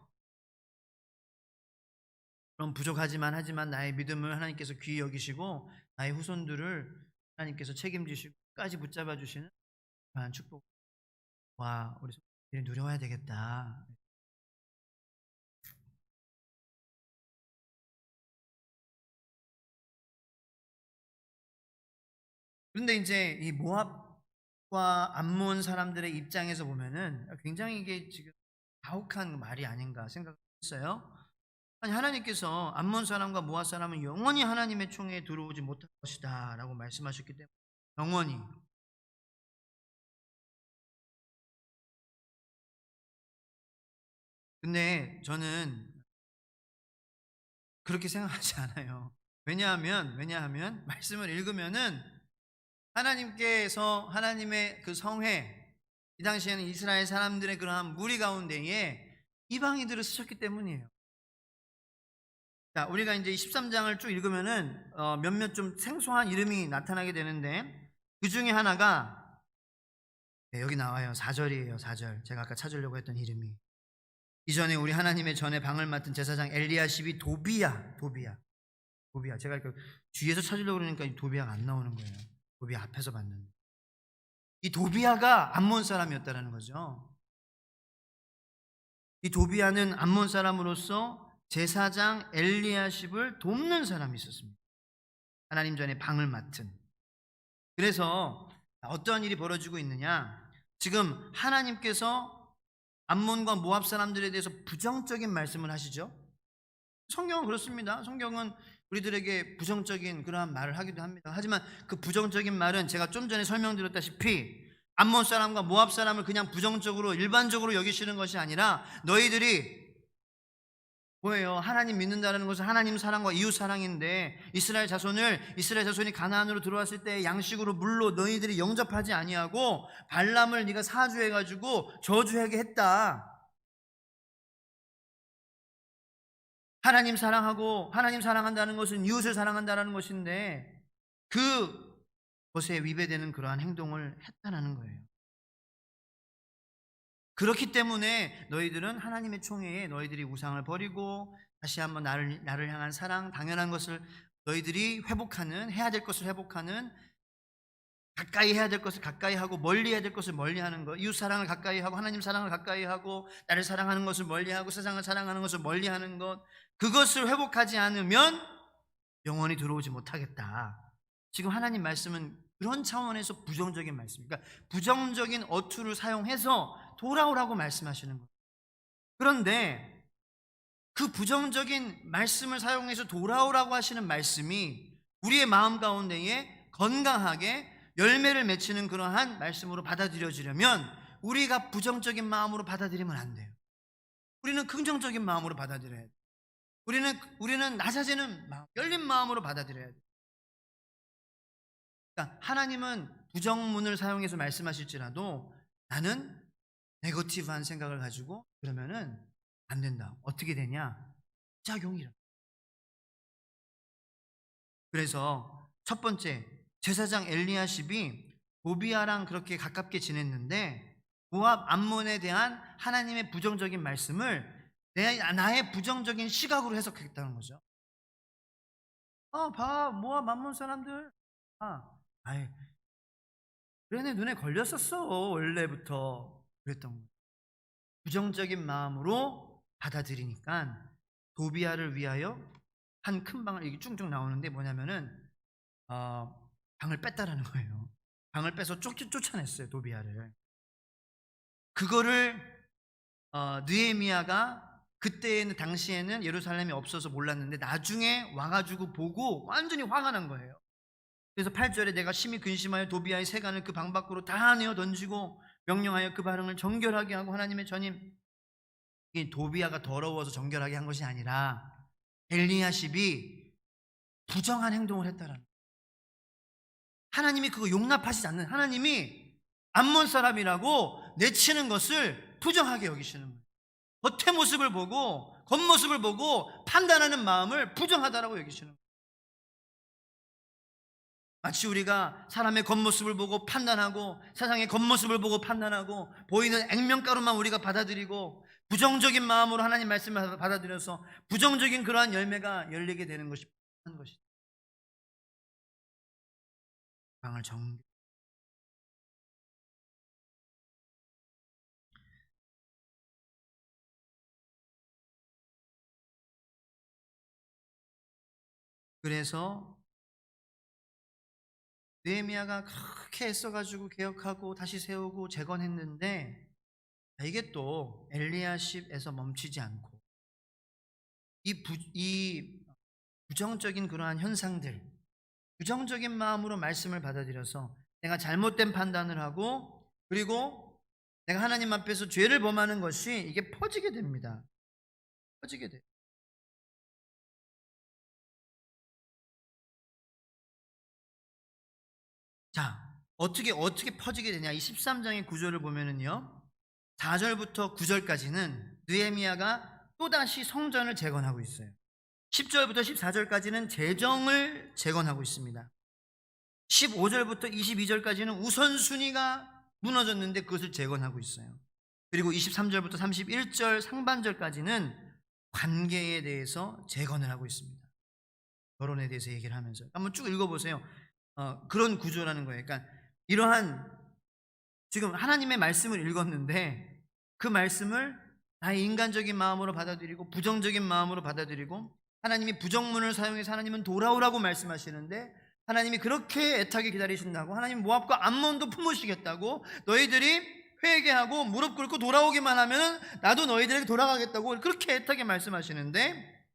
그럼 하지만 나의 믿음을 하나님께서 귀히 여기시고 나의 후손들을 하나님께서 책임지시고 끝까지 붙잡아 주시는 그러한 축복. 우리 손들이 누려야 되겠다. 그런데 이제 이 모압과 암몬 사람들의 입장에서 보면은 굉장히 이게 지금 가혹한 말이 아닌가 생각했어요. 아니, 하나님께서 암몬 사람과 모압 사람은 영원히 하나님의 총에 들어오지 못할 것이다 라고 말씀하셨기 때문에, 영원히. 근데 저는 그렇게 생각하지 않아요. 왜냐하면 말씀을 읽으면은 하나님께서 하나님의 그 성회, 이 당시에는 이스라엘 사람들의 그러한 무리 가운데에 이방인들을 쓰셨기 때문이에요. 자, 우리가 이제 13장을 쭉 읽으면은 몇몇 좀 생소한 이름이 나타나게 되는데, 그 중에 하나가 여기 나와요. 4절이에요. 4절. 제가 아까 찾으려고 했던 이름이, 이전에 우리 하나님의 전에 방을 맡은 제사장 엘리야십이 도비야. 제가 이렇게 뒤에서 찾으려고 그러니까 이 도비야가 안 나오는 거예요. 도비야 앞에서 봤는데, 이 도비야가 암몬 사람이었다는 거죠. 이 도비야는 암몬 사람으로서 제사장 엘리야십을 돕는 사람이 있었습니다. 하나님 전에 방을 맡은. 그래서 어떠한 일이 벌어지고 있느냐, 지금 하나님께서 암몬과 모압 사람들에 대해서 부정적인 말씀을 하시죠. 성경은 그렇습니다. 성경은 우리들에게 부정적인 그러한 말을 하기도 합니다. 하지만 그 부정적인 말은 제가 좀 전에 설명드렸다시피 암몬 사람과 모압 사람을 그냥 부정적으로 일반적으로 여기시는 것이 아니라, 너희들이 뭐예요? 하나님 믿는다는 것은 하나님 사랑과 이웃 사랑인데 이스라엘 자손이 가나안으로 들어왔을 때 양식으로 물로 너희들이 영접하지 아니하고 발람을 네가 사주해 가지고 저주하게 했다. 하나님 사랑한다는 것은 이웃을 사랑한다는 것인데 그것에 위배되는 그러한 행동을 했다라는 거예요. 그렇기 때문에 너희들은 하나님의 총회에 너희들이 우상을 버리고 다시 한번 나를 향한 사랑, 당연한 것을 너희들이 해야 될 것을 회복하는, 가까이 해야 될 것을 가까이 하고 멀리 해야 될 것을 멀리 하는 것, 이웃 사랑을 가까이 하고 하나님 사랑을 가까이 하고 나를 사랑하는 것을 멀리 하고 세상을 사랑하는 것을 멀리 하는 것, 그것을 회복하지 않으면 영원히 들어오지 못하겠다. 지금 하나님 말씀은 그런 차원에서 부정적인 말씀, 그러니까 부정적인 어투를 사용해서 돌아오라고 말씀하시는 거예요. 그런데 그 부정적인 말씀을 사용해서 돌아오라고 하시는 말씀이 우리의 마음 가운데에 건강하게 열매를 맺히는 그러한 말씀으로 받아들여지려면 우리가 부정적인 마음으로 받아들이면 안 돼요. 우리는 긍정적인 마음으로 받아들여야 돼요. 우리는 낮아지는 마음, 열린 마음으로 받아들여야 돼요. 그러니까 하나님은 부정문을 사용해서 말씀하실지라도 나는 네거티브한 생각을 가지고 그러면은 안 된다. 어떻게 되냐? 작용이라. 그래서 첫 번째, 제사장 엘리야십이 도비아랑 그렇게 가깝게 지냈는데 모압 암몬에 대한 하나님의 부정적인 말씀을 나의 부정적인 시각으로 해석했다는 거죠. 봐, 모압 암몬 사람들. 아이, 그래 내 눈에 걸렸었어 원래부터. 그랬던 거예요. 부정적인 마음으로 받아들이니까 도비아를 위하여 한 큰 방을, 이게 쭉쭉 나오는데 뭐냐면은 방을 뺐다라는 거예요. 방을 빼서 쫓아냈어요, 도비아를. 그거를 느헤미야가 그때는 당시에는 예루살렘이 없어서 몰랐는데 나중에 와가지고 보고 완전히 화가 난 거예요. 그래서 8절에 내가 심히 근심하여 도비아의 세간을 그 방 밖으로 다 내어 던지고 명령하여 그 발응을 정결하게 하고 하나님의 전임, 이 도비아가 더러워서 정결하게 한 것이 아니라 엘리야십이 부정한 행동을 했다라는, 하나님이 그거 용납하시지 않는, 하나님이 암몬 사람이라고 내치는 것을 부정하게 여기시는 거예요. 겉의 모습을 보고 겉모습을 보고 판단하는 마음을 부정하다라고 여기시는 거예요. 마치 우리가 사람의 겉모습을 보고 판단하고 세상의 겉모습을 보고 판단하고 보이는 액면가로만 우리가 받아들이고 부정적인 마음으로 하나님 말씀을 받아들여서 부정적인 그러한 열매가 열리게 되는 것이 한 것이죠. 방을 그래서 느헤미야가 그렇게 애써가지고 개혁하고 다시 세우고 재건했는데 이게 또 엘리야십에서 멈추지 않고 이 부정적인 그러한 현상들, 부정적인 마음으로 말씀을 받아들여서 내가 잘못된 판단을 하고 그리고 내가 하나님 앞에서 죄를 범하는 것이 이게 퍼지게 됩니다. 퍼지게 돼요. 자, 어떻게 퍼지게 되냐? 이 13장의 구절을 보면은요, 4절부터 9절까지는 느헤미야가 또다시 성전을 재건하고 있어요. 10절부터 14절까지는 재정을 재건하고 있습니다. 15절부터 22절까지는 우선순위가 무너졌는데 그것을 재건하고 있어요. 그리고 23절부터 31절 상반절까지는 관계에 대해서 재건을 하고 있습니다. 결혼에 대해서 얘기를 하면서 한번 쭉 읽어보세요. 그런 구조라는 거예요. 그러니까 이러한, 지금 하나님의 말씀을 읽었는데 그 말씀을 나의 인간적인 마음으로 받아들이고 부정적인 마음으로 받아들이고, 하나님이 부정문을 사용해서 하나님은 돌아오라고 말씀하시는데 하나님이 그렇게 애타게 기다리신다고, 하나님 모압과 암몬도 품으시겠다고, 너희들이 회개하고 무릎 꿇고 돌아오기만 하면 나도 너희들에게 돌아가겠다고 그렇게 애타게 말씀하시는데,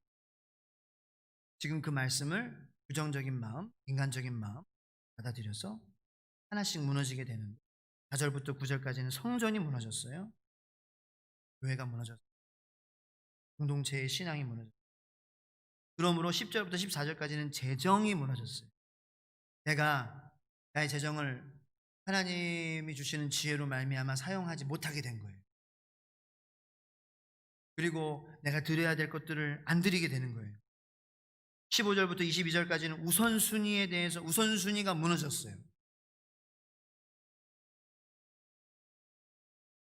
지금 그 말씀을 부정적인 마음, 인간적인 마음 받아들여서 하나씩 무너지게 되는데 4절부터 9절까지는 성전이 무너졌어요. 교회가 무너졌어요. 공동체의 신앙이 무너졌어요. 그러므로 10절부터 14절까지는 재정이 무너졌어요. 내가 나의 재정을 하나님이 주시는 지혜로 말미암아 사용하지 못하게 된 거예요. 그리고 내가 드려야 될 것들을 안 드리게 되는 거예요. 15절부터 22절까지는 우선순위에 대해서 우선순위가 무너졌어요.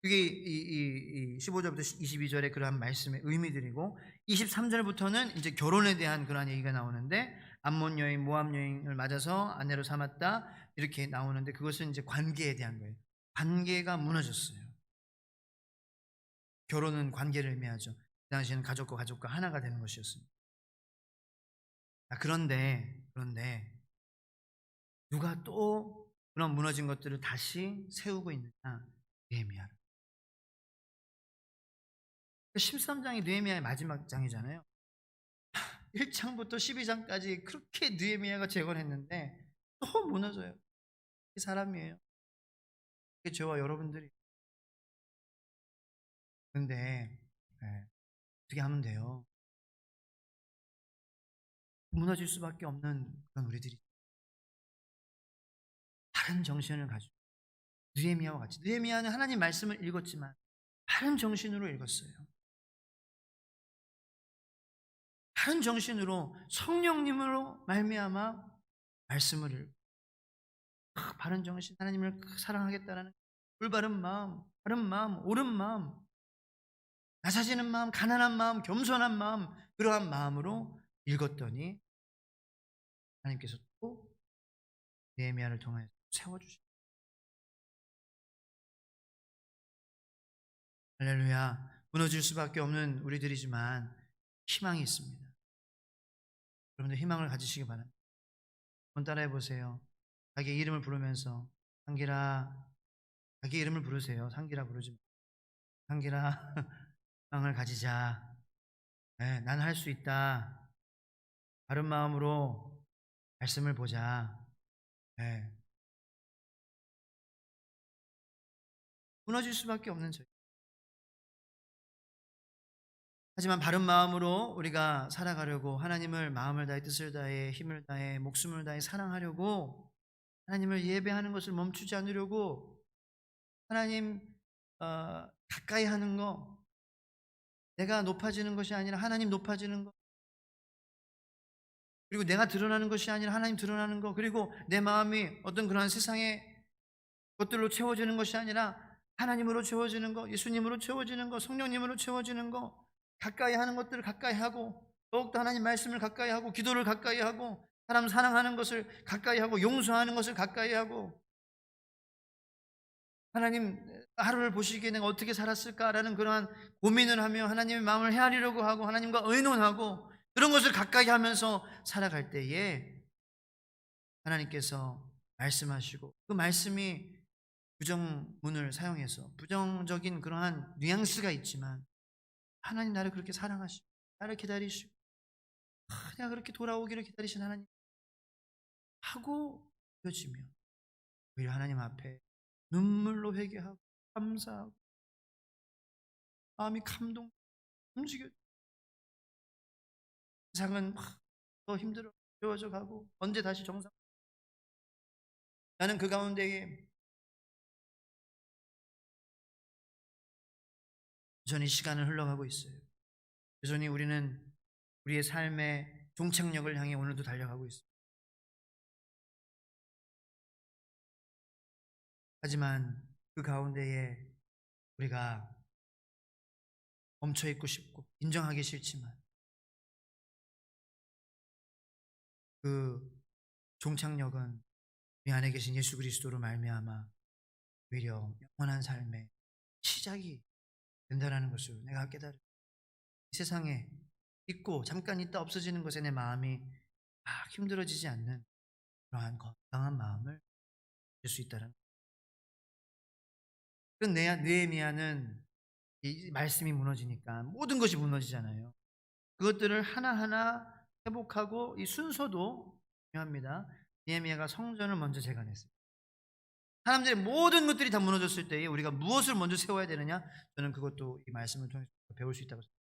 그게 이 15절부터 22절의 그러한 말씀의 의미들이고, 23절부터는 이제 결혼에 대한 그러한 얘기가 나오는데, 암몬 여인, 모압 여인을 맞아서 아내로 삼았다 이렇게 나오는데, 그것은 이제 관계에 대한 거예요. 관계가 무너졌어요. 결혼은 관계를 의미하죠. 그 당시에는 가족과 하나가 되는 것이었습니다. 그런데 누가 또 그런 무너진 것들을 다시 세우고 있느냐? 느헤미야. 13장이 느헤미야의 마지막 장이잖아요. 1장부터 12장까지 그렇게 느헤미야가 재건했는데 또 무너져요. 이 사람이에요. 그게 저와 여러분들이. 그런데 어떻게 하면 돼요? 무너질 수밖에 없는 그런 우리들이 바른 정신을 가지고 느헤미야와 같이, 느헤미야는 하나님 말씀을 읽었지만 바른 정신으로 읽었어요. 바른 정신으로 성령님으로 말미암아 말씀을 읽고, 바른 정신, 하나님을 사랑하겠다는 올바른 마음, 바른 마음, 옳은 마음, 낮아지는 마음, 가난한 마음, 겸손한 마음, 그러한 마음으로 읽었더니 하나님께서 또 느헤미야를 통해서 세워주십니다. 할렐루야. 무너질 수밖에 없는 우리들이지만 희망이 있습니다. 여러분들 희망을 가지시기 바랍니다. 한번 따라해 보세요. 자기 이름을 부르면서, 상기라, 자기 이름을 부르세요. 상기라 부르지 마세요. 상기라, 희망을 가지자. 난 할 수 있다. 바른 마음으로 말씀을 보자. 무너질 수밖에 없는 저희. 하지만 바른 마음으로 우리가 살아가려고, 하나님을 마음을 다해, 뜻을 다해, 힘을 다해, 목숨을 다해 사랑하려고, 하나님을 예배하는 것을 멈추지 않으려고, 하나님 가까이 하는 거, 내가 높아지는 것이 아니라 하나님 높아지는 거, 그리고 내가 드러나는 것이 아니라 하나님 드러나는 거, 그리고 내 마음이 어떤 그러한 세상의 것들로 채워지는 것이 아니라 하나님으로 채워지는 거, 예수님으로 채워지는 거, 성령님으로 채워지는 거, 가까이 하는 것들을 가까이 하고, 더욱더 하나님 말씀을 가까이 하고, 기도를 가까이 하고, 사람 사랑하는 것을 가까이 하고, 용서하는 것을 가까이 하고, 하나님 하루를 보시기에 내가 어떻게 살았을까라는 그러한 고민을 하며 하나님의 마음을 헤아리려고 하고, 하나님과 의논하고, 그런 것을 가까이 하면서 살아갈 때에 하나님께서 말씀하시고, 그 말씀이 부정문을 사용해서 부정적인 그러한 뉘앙스가 있지만, 하나님 나를 그렇게 사랑하시고 나를 기다리시고 내가 그렇게 돌아오기를 기다리신 하나님 하고 이어지며, 오히려 하나님 앞에 눈물로 회개하고 감사하고 마음이 감동 움직여, 세상은 더 힘들어 어려워져 가고 언제 다시 정상. 나는 그 가운데에 여전히 시간을 흘러가고 있어요. 여전히 우리는 우리의 삶의 종착역을 향해 오늘도 달려가고 있습니다. 하지만 그 가운데에 우리가 멈춰 있고 싶고 인정하기 싫지만, 그 종착역은 우리 안에 계신 예수 그리스도로 말미암아 오히려 영원한 삶의 시작이 된다라는 것을 내가 깨달은, 이 세상에 있고 잠깐 있다 없어지는 것에 내 마음이 힘들어지지 않는 그러한 건강한 마음을 줄 수 있다는. 그런 느헤미야는 이 말씀이 무너지니까 모든 것이 무너지잖아요. 그것들을 하나하나 회복하고, 이 순서도 중요합니다. 느헤미야가 성전을 먼저 재건했어요. 사람들의 모든 것들이 다 무너졌을 때에 우리가 무엇을 먼저 세워야 되느냐? 저는 그것도 이 말씀을 통해서 배울 수 있다고 생각합니다.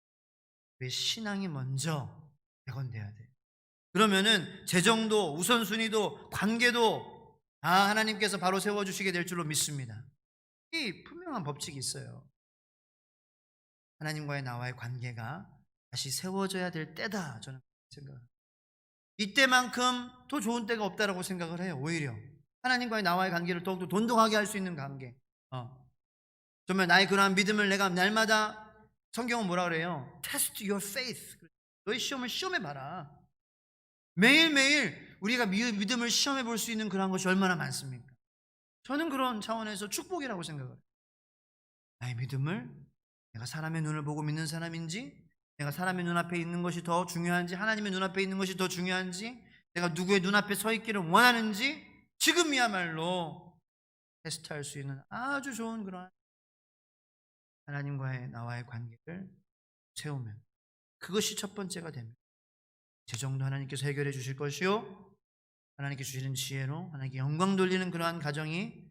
우리 신앙이 먼저 백원돼야 돼. 그러면은 재정도 우선순위도 관계도 하나님께서 바로 세워주시게 될 줄로 믿습니다. 이 분명한 법칙이 있어요. 하나님과의 나와의 관계가 다시 세워져야 될 때다, 저는 생각합니다. 이때만큼 더 좋은 때가 없다라고 생각을 해요. 오히려 하나님과의 나와의 관계를 더욱더 돈독하게 할 수 있는 관계. 정말 나의 그러한 믿음을 내가 날마다, 성경은 뭐라 그래요? Test your faith. 너의 시험을 시험해봐라. 매일매일 우리가 믿음을 시험해 볼 수 있는 그런 것이 얼마나 많습니까? 저는 그런 차원에서 축복이라고 생각을 해요. 나의 믿음을 내가 사람의 눈을 보고 믿는 사람인지, 내가 사람의 눈앞에 있는 것이 더 중요한지, 하나님의 눈앞에 있는 것이 더 중요한지, 내가 누구의 눈앞에 서 있기를 원하는지, 지금이야말로 테스트할 수 있는 아주 좋은 그런 하나님과의 나와의 관계를 세우면, 그것이 첫 번째가 됩니다. 재정도 하나님께서 해결해 주실 것이요, 하나님께 주시는 지혜로 하나님께 영광 돌리는 그러한 가정이,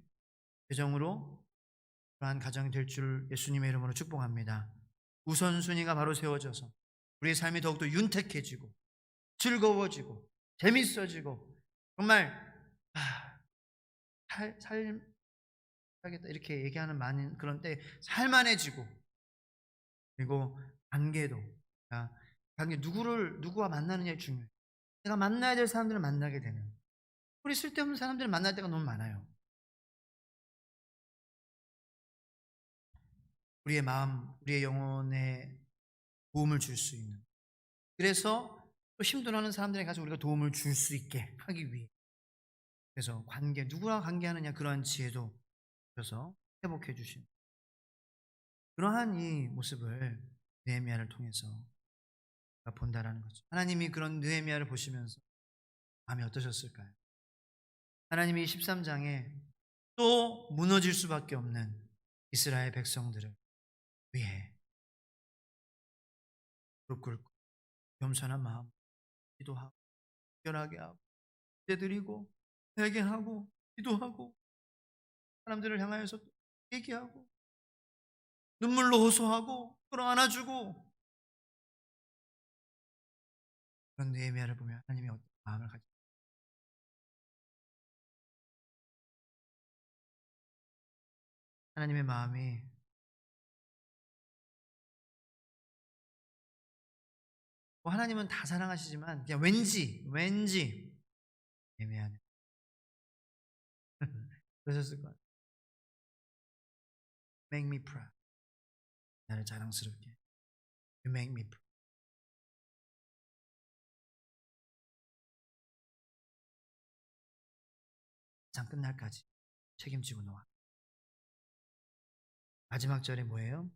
재정으로 그러한 가정이 될 줄 예수님의 이름으로 축복합니다. 우선순위가 바로 세워져서 우리의 삶이 더욱더 윤택해지고 즐거워지고 재밌어지고, 정말 살겠다 이렇게 얘기하는 많은 그런 때 살만해지고, 그리고 관계도, 관계 누구와 만나느냐가 중요해요. 내가 만나야 될 사람들을 만나게 되는, 우리 쓸데없는 사람들을 만날 때가 너무 많아요. 우리의 마음, 우리의 영혼에 도움을 줄 수 있는, 그래서 또 힘들어하는 사람들에 가서 우리가 도움을 줄 수 있게 하기 위해, 그래서 관계, 누구와 관계하느냐, 그러한 지혜도 주셔서 회복해 주신 그러한 이 모습을 느헤미야를 통해서 본다라는 거죠. 하나님이 그런 느헤미야를 보시면서 마음이 어떠셨을까요? 하나님이 13장에 또 무너질 수밖에 없는 이스라엘 백성들을 위해 무릎 꿇고 겸손한 마음 기도하고, 결하게 하고, 예드리고, 회개하고, 기도하고, 사람들을 향하여서 얘기하고, 눈물로 호소하고, 끌어안아주고, 그런 느헤미야를 보면 하나님이 어떤 마음을 가지고, 하나님의 마음이 하나님은 다 사랑하시지만 그냥 왠지 애매하네. 그러셨을 것 같아요. Make me proud. 나를 자랑스럽게. You make me proud. 장 끝날까지 책임지고 놓아. 마지막 절에 뭐예요?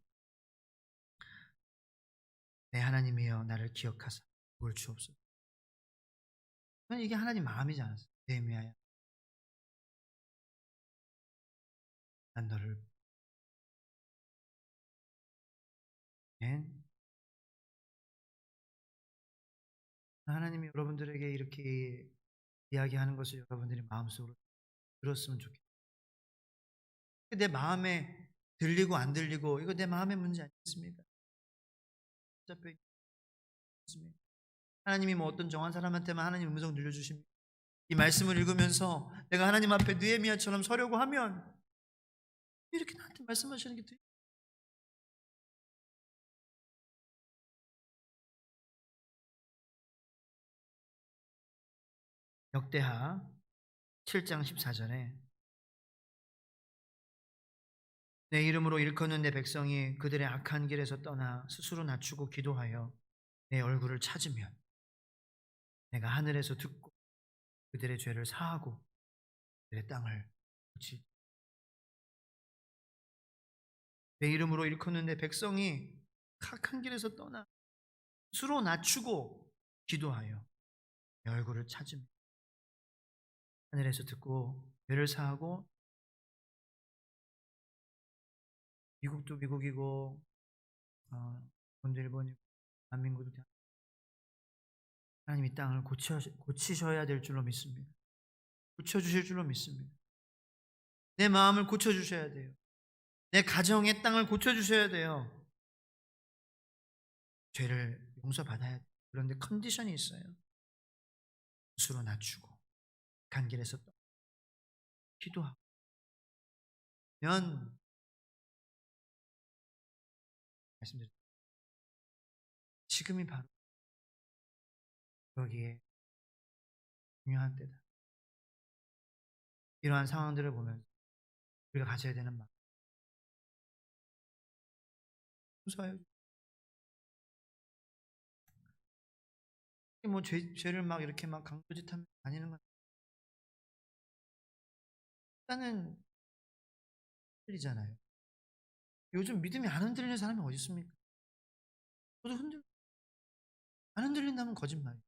내 하나님이여 나를 기억하사 뭘 주옵소서. 이게 하나님 마음이지 않았어요? 느헤미야야, 난 너를 하나님이 여러분들에게 이렇게 이야기하는 것을 여러분들이 마음속으로 들었으면 좋겠어요. 내 마음에 들리고 안 들리고, 이거 내 마음의 문제 아니겠습니까? 하나님이 뭐 어떤 정한 사람한테만 하나님 음성 들려주십니다. 이 말씀을 읽으면서 내가 하나님 앞에 느헤미야처럼 서려고 하면 이렇게 나한테 말씀하시는 게 돼요. 역대하 7장 14절에 내 이름으로 일컫는 내 백성이 그들의 악한 길에서 떠나 스스로 낮추고 기도하여 내 얼굴을 찾으면 내가 하늘에서 듣고 그들의 죄를 사하고 그들의 땅을 고치. 내 이름으로 일컫는 내 백성이 악한 길에서 떠나 스스로 낮추고 기도하여 내 얼굴을 찾으면 하늘에서 듣고 죄를 사하고, 미국도 미국이고 일본도 일본이고 한민국도 하나님 이 땅을 고치셔야 될 줄로 믿습니다. 고쳐주실 줄로 믿습니다. 내 마음을 고쳐주셔야 돼요. 내 가정의 땅을 고쳐주셔야 돼요. 죄를 용서받아야 돼. 그런데 컨디션이 있어요. 스스로 낮추고 간 길에서 또 기도하고 면 말씀드렸죠. 지금이 바로 여기에 중요한 때다. 이러한 상황들을 보면 우리가 가져야 되는 마음. 용서해요. 뭐 죄를 막 이렇게 막 강도짓하면 아니는 건 일단은 흔들리잖아요. 요즘 믿음이 안 흔들리는 사람이 어디 있습니까? 저도 안 흔들린다면 거짓말이에요.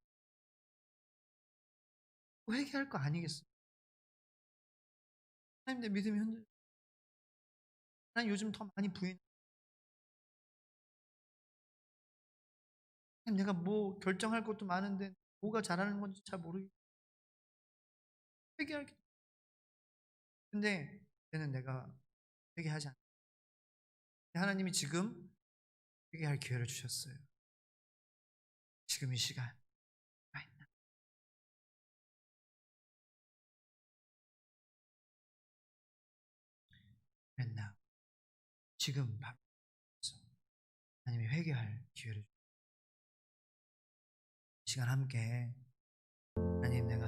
회개할 거 아니겠어요? 하나님 내 믿음이 난 요즘 더 많이 내가 뭐 결정할 것도 많은데 뭐가 잘하는 건지 잘 모르겠고 회개할 게 근데 그때는 내가 회개하지 않아. 하나님이 지금 회개할 기회를 주셨어요. 지금 이 시간 있나? 그랬나? 지금 바로 하나님이 회개할 기회를 주셨어요. 이 시간 함께 하나님 내가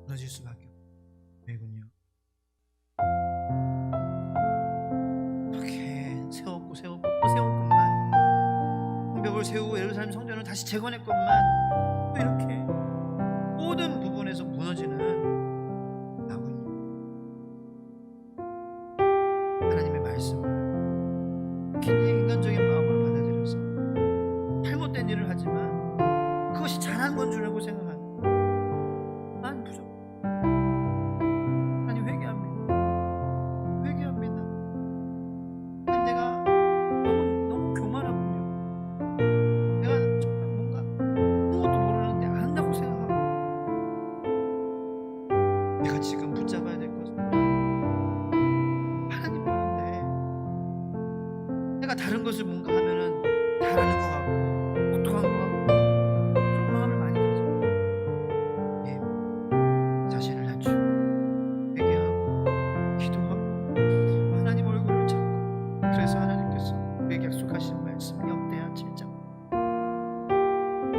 무너질 수밖에 없어요. 왜군요? 이렇게 세웠고 또 세웠건만 성벽을 세우고 예루살렘 성전을 다시 재건했건만 또 이렇게 모든 부분에서 무너지는 나군요. 하나님의 말씀을 굉장히 인간적인 마음으로 받아들여서 잘못된 일을 하지만 그것이 잘한 건 줄 알고 생각하는 난 부족해. 하나님 회개합니다. 내가 너무 교만하군요. 내가 정말 뭔가 아무것도 모르는데 안다고 생각하고 내가 지금 붙잡아야 될 것은 하나님 편인데 내가 다른 것을 뭔가 하면은 잘하는 것 같고 똑똑한 것 같고 그런 마음을 많이 가지고 자신을 낮추고 회개하고 기도하고 하나님 얼굴을 찾고 그래서 하나님께서 우리에게 약속하신 말씀 역대하 7장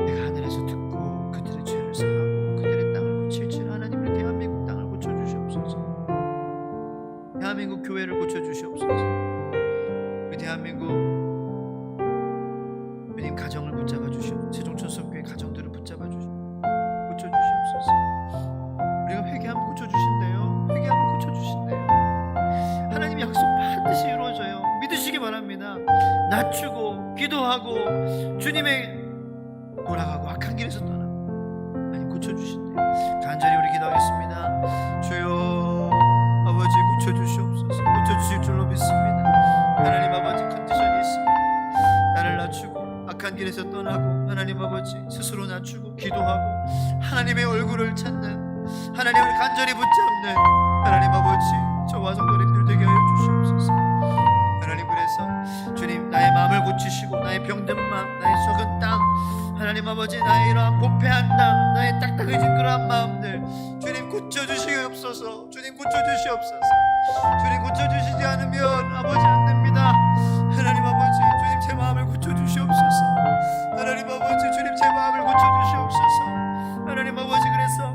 내가 하늘에서 듣고 그들의 죄를 사하고 그들의 땅을 고칠지라. 하나님 우리 대한민국 땅을 고쳐주시옵소서. 대한민국 교회를 고쳐주시옵소서. 우리 대한민국 주님 가정을 붙잡아 주시옵소서. 세종천성교회 가정들을 붙잡아 주시옵소서. 고쳐주시옵소서. 우리가 회개하면 고쳐주신대요. 회개하면 고쳐주신대요. 하나님 약속 반드시 이루어져요. 믿으시기 바랍니다. 낮추고 기도하고 주님의 돌아가고 악한 길에서 떠나 하나님 고쳐주신대요. 간절히 우리 기도하겠습니다. 주여 아버지 고쳐주시옵소서. 고쳐주실 줄로 믿습니다. 하나님 아버지 컨디션이 있습니다. 나를 낮추고 악한 길에서 떠나고 하나님 아버지 스스로 낮추고 기도하고 하나님의 얼굴을 찾는 하나님을 간절히 붙잡는 하나님 아버지 저와 성도님들 되게 하여 주시옵소서. 하나님 그래서 주님 나의 마음을 고치시고 나의 병든 마음 나의 썩은 땅 하나님 아버지 나의 이러한 부패한 땅 나의 딱딱해진 그러한 마음들 주님 고쳐주시옵소서. 주님 고쳐주시옵소서. 주님 고쳐주시지 않으면 아버지 안 됩니다. 하나님 아버지 주님 제 마음을 고쳐주시옵소서. 하나님 아버지 주님 제 마음을 고쳐주시옵소서. 하나님 아버지 그래서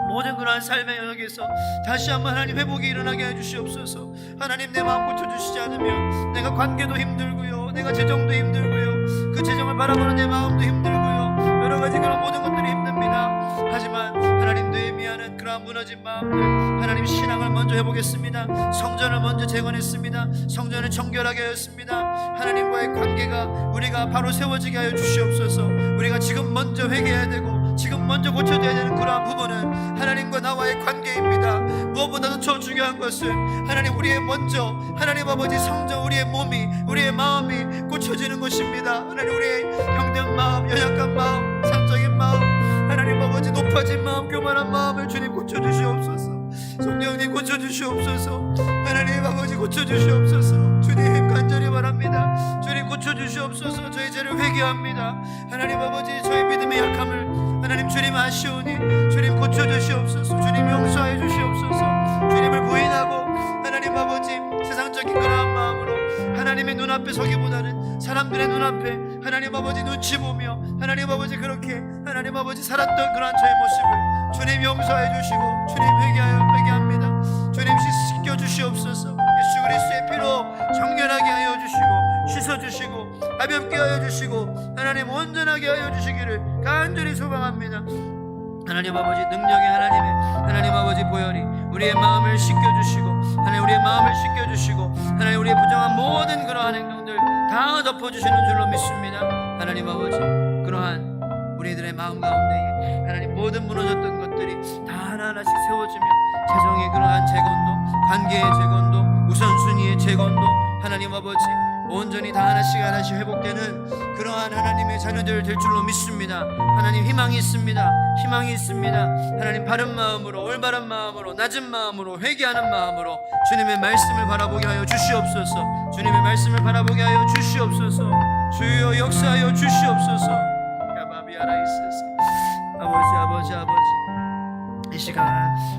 모든 그러한 삶의 영역에서 다시 한번 하나님 회복이 일어나게 해주시옵소서. 하나님 내 마음 고쳐주시지 않으면 내가 관계도 힘들고요 내가 재정도 힘들고요 그 재정을 바라보는 내 마음도 힘들고요 여러 가지 그런 모든 것들이 힘듭니다. 하지만 하나님 느헤미야는 그러한 무너진 마음들 하나님 신앙을 먼저 해보겠습니다. 성전을 먼저 재건했습니다. 성전을 정결하게 하였습니다. 하나님과의 관계가 우리가 바로 세워지게 하여 주시옵소서. 우리가 지금 먼저 회개해야 되고 지금 먼저 고쳐져야 되는 그러한 부분은 하나님과 나와의 관계입니다. 무엇보다도 더 중요한 것은 하나님 우리의 먼저 하나님 아버지 성전 우리의 몸이 우리의 마음이 고쳐지는 것입니다. 하나님 우리의 병든 마음 연약한 마음 상적인 마음 하나님 아버지 높아진 마음 교만한 마음을 주님 고쳐주시옵소서. 성령님 고쳐주시옵소서. 하나님 아버지 고쳐주시옵소서. 주님 간절히 바랍니다. 주님 고쳐주시옵소서. 저희 죄를 회개합니다. 하나님 아버지 저희 믿음의 약함을 하나님 주님 아시오니 주님 고쳐주시옵소서. 주님 용서해 주시옵소서. 주님을 부인하고 하나님 아버지 세상적인 그러한 마음으로 하나님의 눈앞에 서기보다는 사람들의 눈앞에 하나님 아버지 눈치 보며 하나님 아버지 그렇게 하나님 아버지 살았던 그러한 저의 모습을 주님 용서해 주시고 주님 회개합니다. 주님 씻겨 주시옵소서. 예수 그리스도의 피로 정결하게 하여 주시고 씻어 주시고 가볍게 하여 주시고 하나님 온전하게 하여 주시기를 간절히 소망합니다. 하나님 아버지 능력의 하나님 아버지 보혈이 우리의 마음을 씻겨주시고 하나님 우리의 마음을 씻겨주시고 하나님 우리의 부정한 모든 그러한 행동들 다 덮어주시는 줄로 믿습니다. 하나님 아버지 그러한 우리들의 마음 가운데 하나님 모든 무너졌던 것들이 다 하나하나씩 세워지며 재정의 그러한 재건도 관계의 재건도 우선순위의 재건도 하나님 아버지 온전히 다 하나씩 회복되는 그러한 하나님의 자녀들 될 줄로 믿습니다. 하나님 희망이 있습니다. 희망이 있습니다. 하나님 바른 마음으로 올바른 마음으로 낮은 마음으로 회개하는 마음으로 주님의 말씀을 바라보게 하여 주시옵소서. 주님의 말씀을 바라보게 하여 주시옵소서. 주여 역사하여 주시옵소서. 아버지 이 시간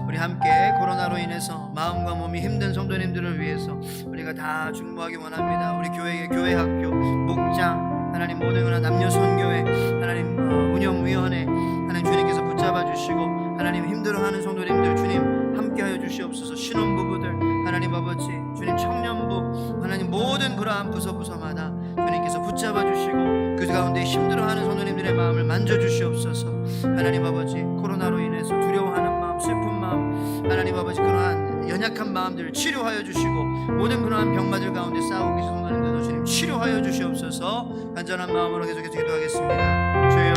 우리 함께 코로나로 인해서 마음과 몸이 힘든 성도님들을 위해서 우리가 다 중보하기 원합니다. 우리 교회의 교회 학교 목장 하나님 모든 그런 남녀 선교회 하나님 운영위원회 하나님 주님께서 붙잡아 주시고 하나님 힘들어하는 성도님들 주님 함께하여 주시옵소서. 신혼부부들 하나님 아버지 주님 청년부 하나님 모든 그러한 부서마다 주님께서 붙잡아 주시고 그 가운데 힘들어하는 성도님들의 마음을 만져주시옵소서. 하나님 아버지 코로나로 인해서 두려워하는 마음 슬픈 마음 하나님 아버지 그러한 연약한 마음들을 치료하여 주시고 모든 그러한 병마들 가운데 싸우고 계신 성도님들도 주님 치료하여 주시옵소서. 간절한 마음으로 계속해서 기도하겠습니다. 주여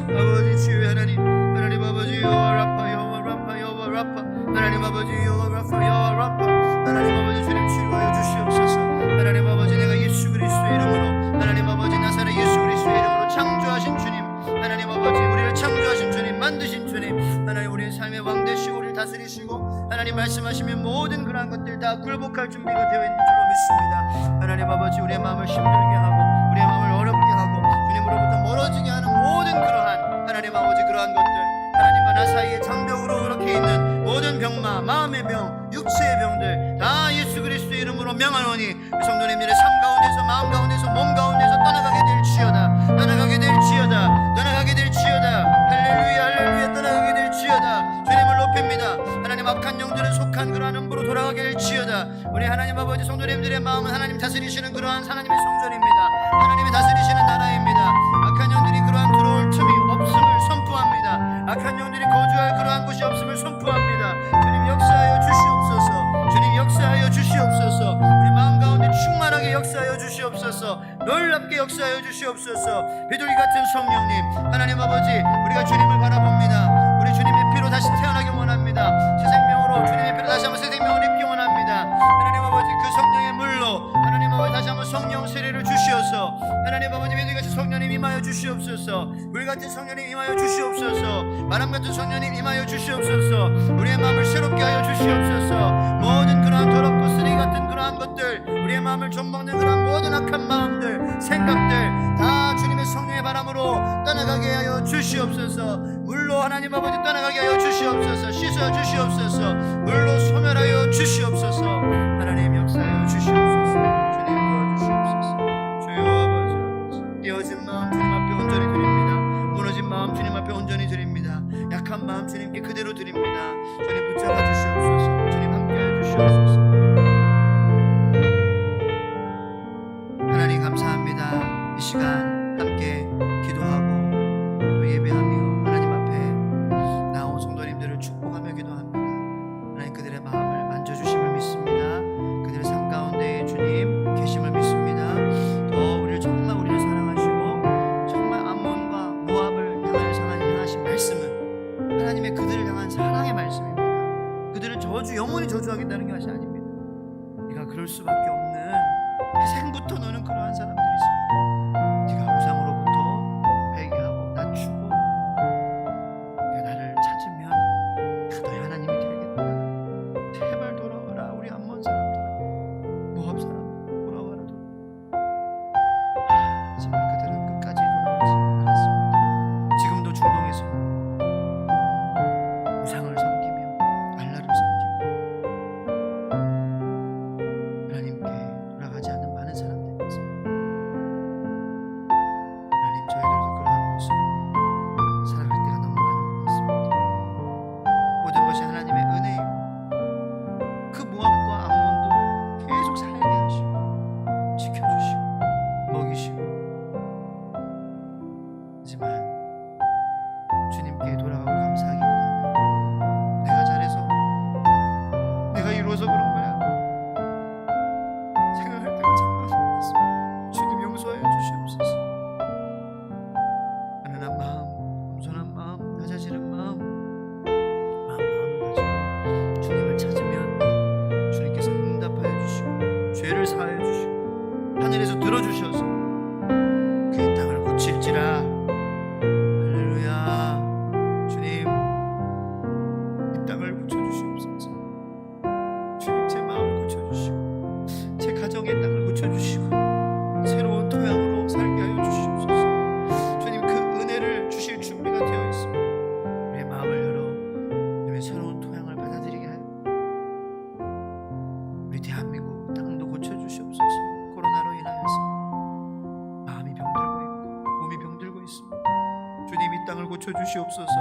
아버지 주여 하나님 아버지 여호와 라파 하나님 아버지 여호와 라파 하나님 아버지 주님 치료하여 주시옵소서. 하나님 아버지 내가 예수 그리스도의 이름으로 하나님 아버지 나사렛 예수 그리스도의 이름으로 창조하신 주님 하나님 아버지 우리를 창조하신 주님 만드신 주님 하나님 우리의 삶의 왕 되시고 우리를 다스리시고 하나님 말씀하시면 모든 그러한 것들 다 굴복할 준비가 되어 있는 줄로 믿습니다. 하나님 아버지 우리의 마음을 힘들게 하고 우리의 마음을 어렵게 하고 주님으로부터 멀어지게 하는 모든 그러한 하나님 아버지 그러한 것들 하나님과 나 사이에 장벽으로 그렇게 있는 모든 병마 마음의 병 육체의 병들 다 예수 그리스도의 이름으로 명하노니 성도님들의 삶 가운데서 마음 가운데서 몸 가운데서 떠나가게 될지어다 할렐루야 떠나가게 될지어다 주님을 높입니다. 하나님 악한 영들은 속한 그러한 음부로 돌아가게 될지어다. 우리 하나님 아버지 성도님들의 마음은 하나님 다스리시는 그러한 하나님의 성전입니다. 하나님이 다스리시는 나라입니다. 악한 영들이 그러한 들어올 틈이 없음을 선포합니다. 악한 영들이 거주할 그러한 곳이 없음을 선포합니다. 주님 역사하여 주시옵소서. 주님 역사하여 주시옵소서. 우리 마음 가운데 충만하게 역사하여 주시옵소서. 놀랍게 역사하여 주시옵소서. 비둘기 같은 성령님 하나님 아버지 우리가 주님을 바라봅니다. 우리 주님의 피로 다시 태어나기 원합니다. 새 생명으로 주님의 피로 다시 한번 새 생명을 입기 원합니다. 하나님 아버지 그 성령의 물로 하나님 아버지 다시 한번 성령 세례를 주시어서 하나님 아버지 비둘기같이 성령님 임하여 주시옵소서. 불같은 성령님 임하여 주시옵소서. 바람같은 성령님 임하여 주시옵소서. 우리의 마음을 새롭게 하여 주시옵소서. 모든 그러한 더럽고 쓰레기 같은 그러한 것들 우리의 마음을 좀먹는 그러한 모든 악한 마음들 생각들 다 주님의 성령의 바람으로 떠나가게 하여 주시옵소서. 물로 하나님 아버지 떠나가게 하여 주시옵소서. 씻어 주시옵소서. 물로 소멸하여 주시옵소서. 하나님 역사하여 주시옵소서. 주님 도와주시옵소서. 주여 아버지 깨어진 마음 주님 앞에 온전히 드립니다. 무너진 마음 주님 앞에 온전히 드립니다. 약한 마음 주님께 그대로 드립니다. 주님 붙잡아 주시옵소서. 주님 함께하여 주시옵소서. 하나님 감사합니다. 이 시간 함께 기도하고 또 예배하며 하나님 앞에 나온 성도님들을 축복하며 기도합니다. 하나님 그들의 마음을 만져주심을 믿습니다. 그들의 삶 가운데 주님 계심을 믿습니다. 또 우리를 사랑하시고 정말 암몬과 모압을 향하신 말씀은 하나님의 그들을 향한 사랑의 말씀입니다. 그들을 영원히 저주하겠다는 것이 아닙니다. 네가 그럴 수밖에 없는 태생부터 너는 그러한 사람들이십니다. 지켜주시고 먹이시고, 하지만 주님께 돌아가고 감사하기보다는 내가 잘해서, 내가 이루어서 그런 거야 생각할 때가 참 많습니다. 주님 용서하여 주시옵소서. 가난한 마음, 겸손한 마음, 낮아지는 마음을 가지고 주님을 찾으면 주님께서 응답하여 주시고 죄를 사하여 주시고 하늘에서 들어주셔서 그의 땅을 고칠지라. 할렐루야. 주님, 이 땅을 고쳐주시옵소서. 주님, 제 마음을 고쳐주시고 제 가정의 땅을 고쳐주시고 새로운 토양으로 살게 하여 주시옵소서. 주님, 그 은혜를 주실 준비가 되어 있습니다. 우리의 마음을 열어 주님의 새로운 토양을 받아들이게 하여 우리 대한민국 땅도 고쳐주시옵소서. 코로나로 인하여서 마음이 병들고 있고 몸이 병들고 있습니다. 주님, 이 땅을 고쳐주시옵소서.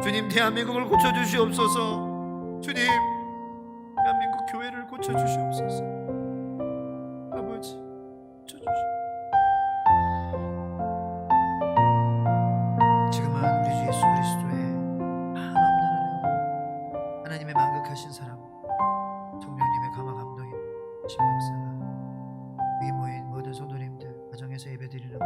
주님, 대한민국을 고쳐주시옵소서. 주님, 대한민국 교회를 고쳐주시옵소서. 아버지, 고쳐주시옵소서. 지금은 우리 주 예수 그리스도의 한없는 은혜와 하나님의 만극하신 사랑, 성령님의 감화 감동이 신 역사가 위 모인 모든 성도님들 가정에서 예배드리는